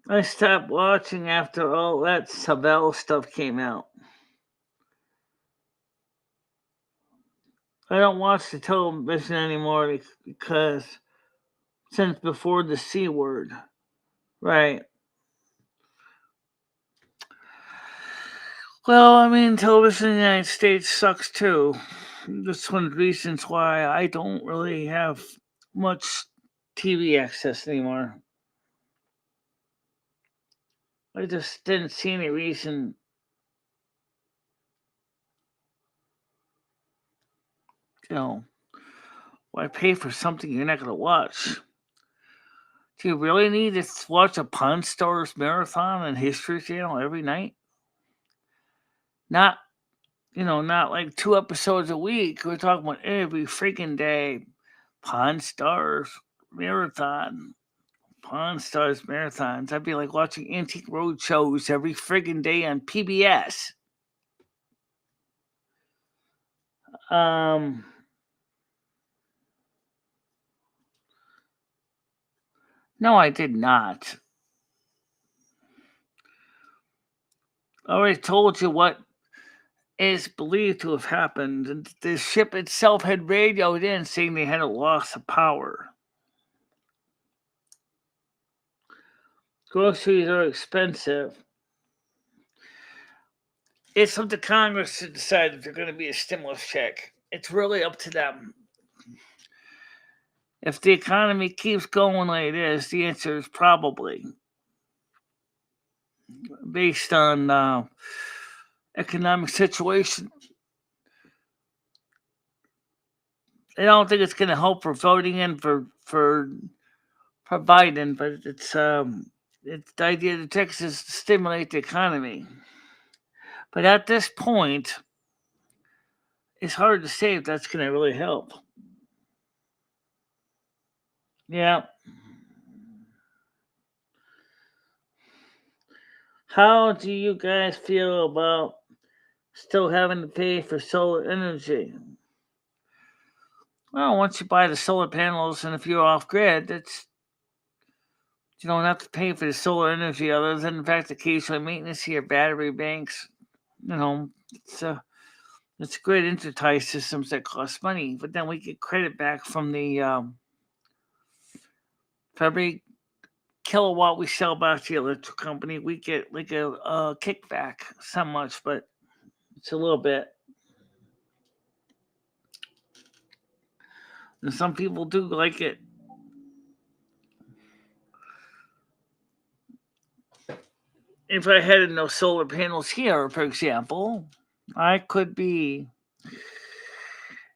I stopped watching after all that Savell stuff came out. I don't watch the television anymore because since before the C word. Right. Well, I mean, television in the United States sucks too. That's one of the reasons why I don't really have much TV access anymore. I just didn't see any reason. Why pay for something you're not going to watch? Do you really need to watch a Pawn Stars marathon and History Channel every night? Not like 2 episodes a week. We're talking about every freaking day. Pawn Stars marathon. Pawn Stars marathons. I'd be like watching Antique Road shows every friggin' day on PBS. No, I did not. I already told you what is believed to have happened. And the ship itself had radioed in saying they had a loss of power. Groceries are expensive. It's up to Congress to decide if there's going to be a stimulus check. It's really up to them. If the economy keeps going like it is, the answer is probably. Based on economic situation. I don't think it's going to help for voting in for Biden, but it's the idea that Texas stimulate the economy. But at this point, it's hard to say if that's going to really help. Yeah. How do you guys feel about still having to pay for solar energy? Well, once you buy the solar panels and if you're off grid, you don't have to pay for the solar energy other than the fact occasional maintenance of your battery banks. It's grid intertie systems that cost money, but then we get credit back from the for every kilowatt we sell back to the electric company, we get like a kickback. It's not much, but it's a little bit. And some people do like it. If I had no solar panels here, for example, I could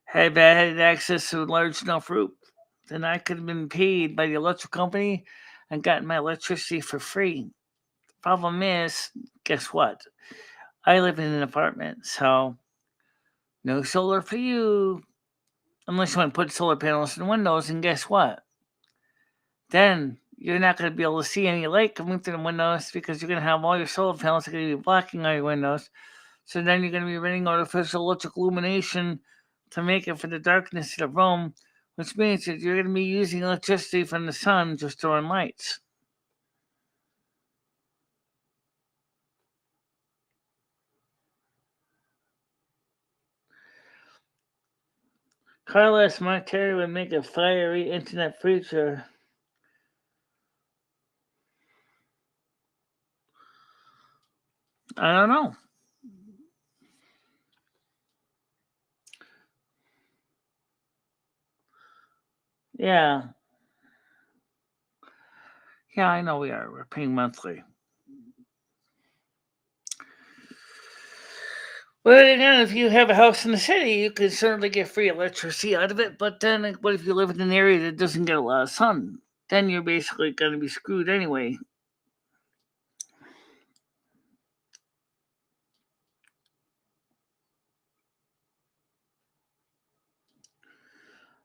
had had access to a large enough roof, then I could have been paid by the electric company and gotten my electricity for free. Problem is, guess what? I live in an apartment, so no solar for you. Unless you want to put solar panels in windows, and guess what? Then you're not going to be able to see any light coming through the windows because you're going to have all your solar panels are going to be blocking all your windows. So then you're going to be running artificial electric illumination to make it for the darkness of the room, which means that you're going to be using electricity from the sun just to run lights. Carlos Montero would make a fiery internet preacher. I don't know. Yeah. Yeah, I know we are. We're paying monthly. Well, again, if you have a house in the city, you can certainly get free electricity out of it. But then, what if you live in an area that doesn't get a lot of sun? Then you're basically going to be screwed anyway.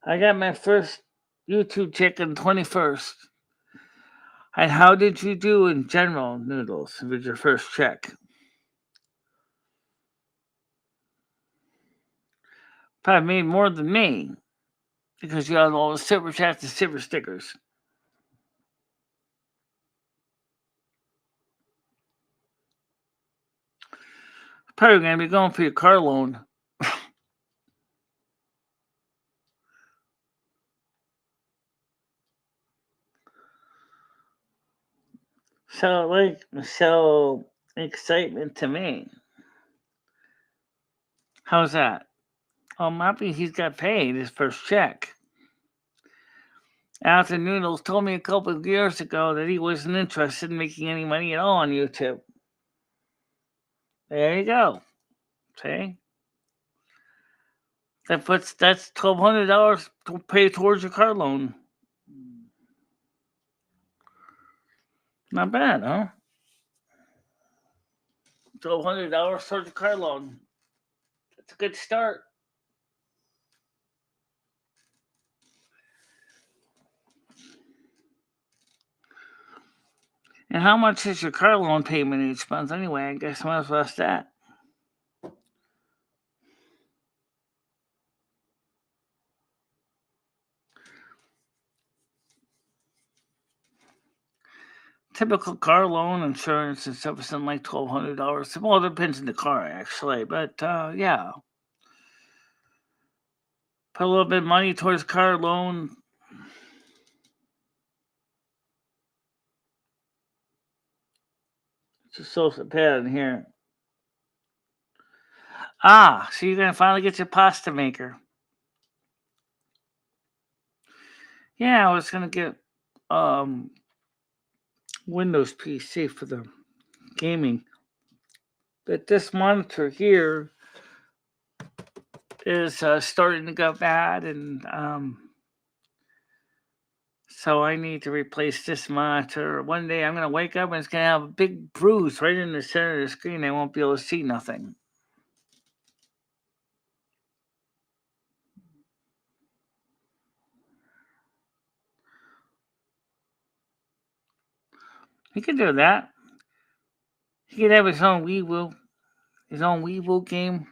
I got my first YouTube Chicken 21st. And how did you do in general, Noodles, with your first check? Probably made more than me because you have all the super chats and super stickers. Probably going to be going for your car loan. So excitement to me. How's that? Oh, I'm happy he's got paid his first check. After Noodles told me a couple of years ago that he wasn't interested in making any money at all on YouTube. There you go. See? That's $1,200 to pay towards your car loan. Not bad, huh? $1,200 towards your car loan. That's a good start. And how much is your car loan payment each month anyway? I guess I might as well ask that. Typical car loan insurance and stuff is something like $1,200. Well, it depends on the car, actually. But, yeah. Put a little bit of money towards car loan. It's a social pattern here. Ah, so you're going to finally get your pasta maker. Yeah, I was going to get Windows PC for the gaming. But this monitor here is starting to go bad, and so I need to replace this monitor. One day I'm going to wake up and it's going to have a big bruise right in the center of the screen. I won't be able to see nothing. He could do that. He could have his own Weevil game.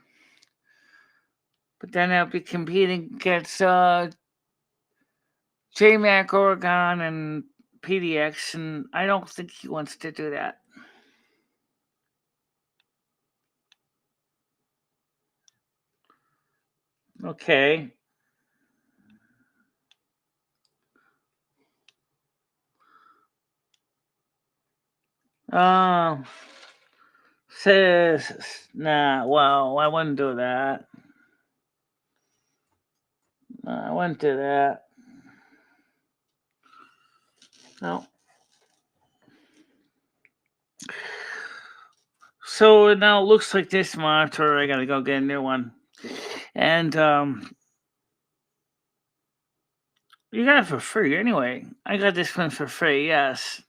But then I'll be competing against JMac, Oregon, and PDX, and I don't think he wants to do that. Okay. Well, I wouldn't do that. I wouldn't do that. No. So now it looks like this monitor. I gotta go get a new one. And you got it for free anyway. I got this one for free, yes.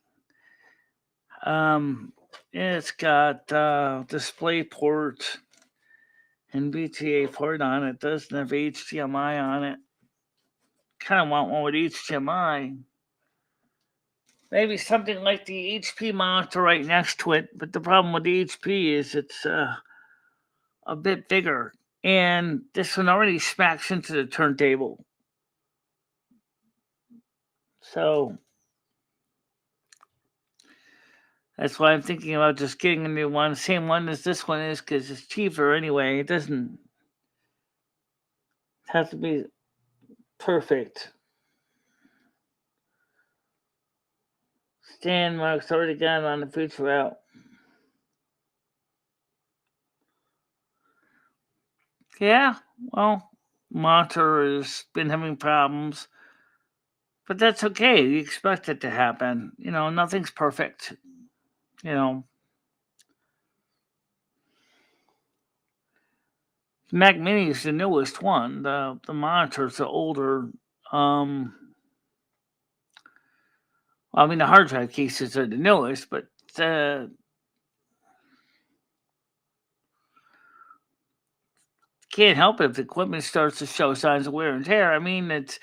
It's got display port and VGA port on it. Doesn't have HDMI on it. Kind of want one with HDMI. Maybe something like the HP monitor right next to it. But the problem with the HP is it's a bit bigger. And this one already smacks into the turntable. So that's why I'm thinking about just getting a new one. Same one as this one is because it's cheaper anyway. It doesn't have to be perfect. Stan Mark's already got on the future out. Yeah, well, monitor has been having problems. But that's okay. You expect it to happen. Nothing's perfect. Mac Mini is the newest one. The monitors are older. The hard drive cases are the newest, but can't help it if the equipment starts to show signs of wear and tear. I mean, it's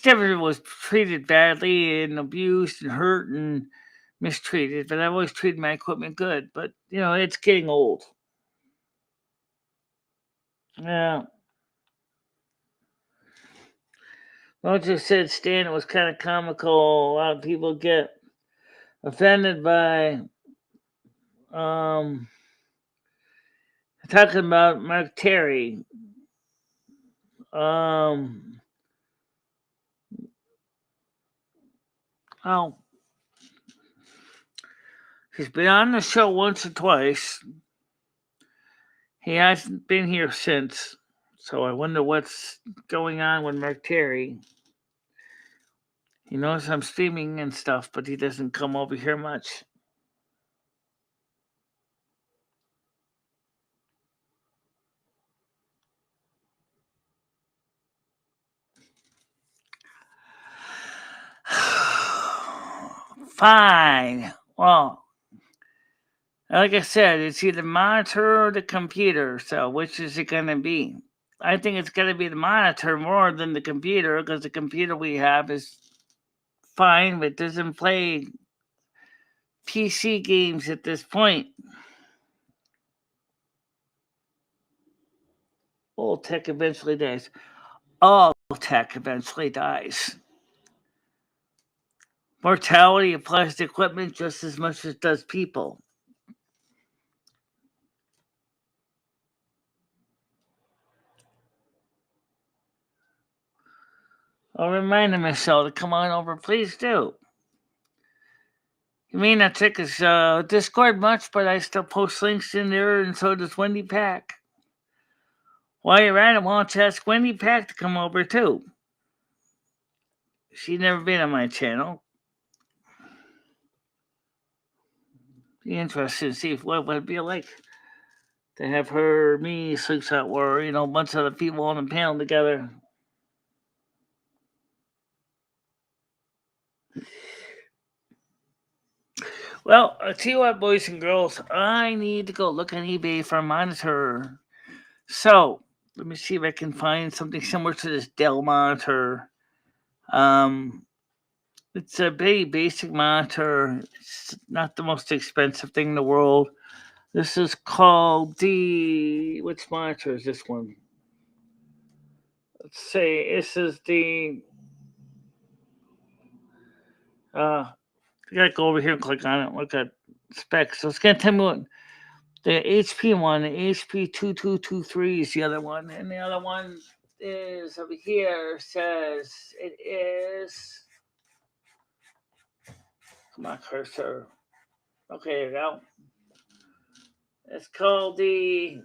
different if it was treated badly and abused and hurt and mistreated, but I've always treated my equipment good. But, it's getting old. Yeah. Well, just said, Stan, it was kind of comical. A lot of people get offended by talking about Mark Terry. Oh, he's been on the show once or twice. He hasn't been here since, so I wonder what's going on with Mark Terry. He knows I'm streaming and stuff, but he doesn't come over here much. Fine. Well, like I said, it's either monitor or the computer, so which is it going to be? I think it's going to be the monitor more than the computer, because the computer we have is fine, but doesn't play PC games at this point. Old tech eventually dies. All tech eventually dies. Mortality applies to equipment just as much as it does people. I'll remind Michelle to come on over. Please do. You may not check his Discord much, but I still post links in there, and so does Wendy Pack. While you're at it, why don't you ask Wendy Pack to come over too? She's never been on my channel. Be interested to see what would it be like to have her, me, Six Out War, a bunch of the people on the panel together. Well, I'll tell you what, boys and girls, I need to go look on eBay for a monitor. So, let me see if I can find something similar to this Dell monitor. It's a very basic monitor. It's not the most expensive thing in the world. This is called which monitor is this one? Let's say this is the, I gotta go over here and click on it, look at specs. So it's gonna tell me what the HP one, the HP 2223 is the other one, and the other one is over here, says it is, come on, cursor. Okay, there you go. It's called click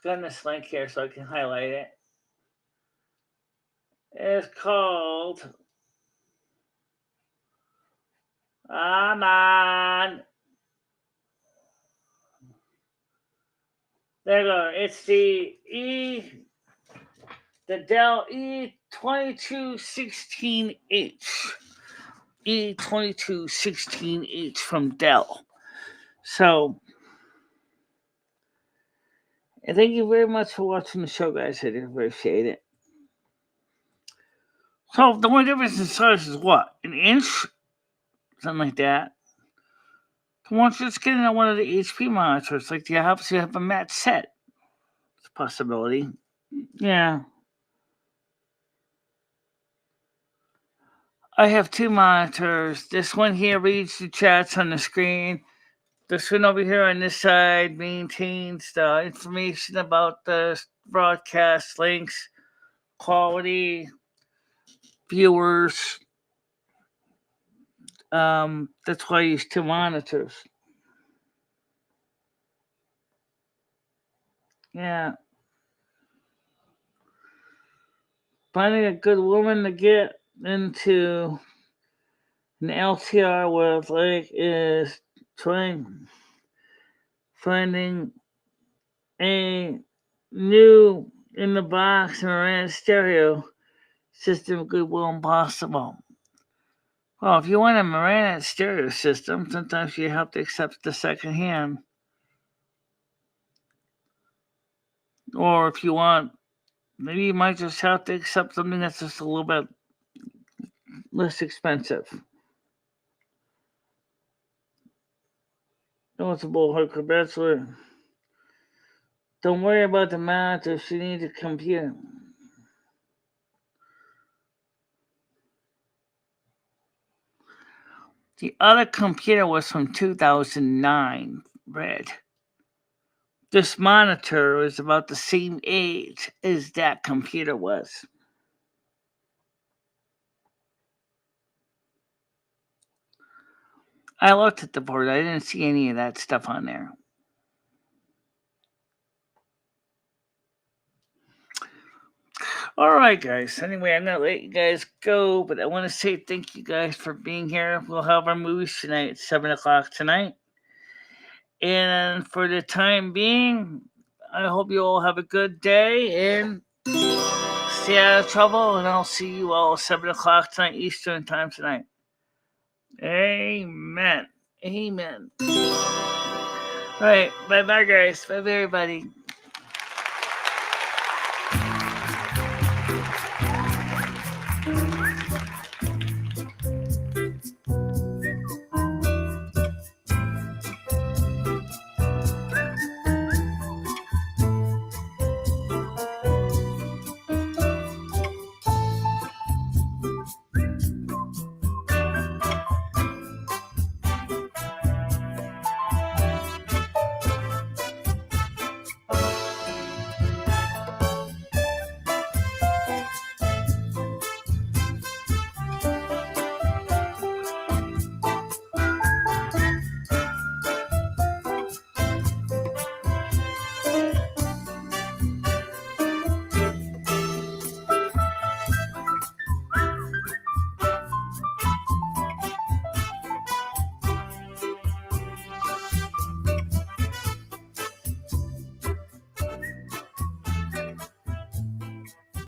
on this link here so I can highlight it. It's called, man. There you go. It's the Dell E2216H. E2216H from Dell. So, and thank you very much for watching the show, guys. I appreciate it. So, the only difference in size is what? An inch? Something like that. Once you just get into one of the HP monitors, like you obviously have a match set. It's a possibility. Yeah. I have two monitors. This one here reads the chats on the screen. This one over here on this side maintains the information about the broadcast links, quality, viewers. That's why I use two monitors. Yeah. Finding a good woman to get into an LTR with, is finding a new in the box Marantz stereo system Goodwill Impossible. Well, if you want a Marantz stereo system, sometimes you have to accept the second hand. Or if you want, maybe you might just have to accept something that's just a little bit less expensive. No, it's a bullhooker bachelor. Don't worry about the math if you need a computer. The other computer was from 2009, Red. This monitor is about the same age as that computer was. I looked at the board. I didn't see any of that stuff on there. All right, guys. Anyway, I'm going to let you guys go, but I want to say thank you guys for being here. We'll have our movies tonight at 7 o'clock tonight. And for the time being, I hope you all have a good day and stay out of trouble. And I'll see you all at 7 o'clock tonight, Eastern time tonight. Amen. Amen. All right. Bye-bye, guys. Bye-bye, everybody.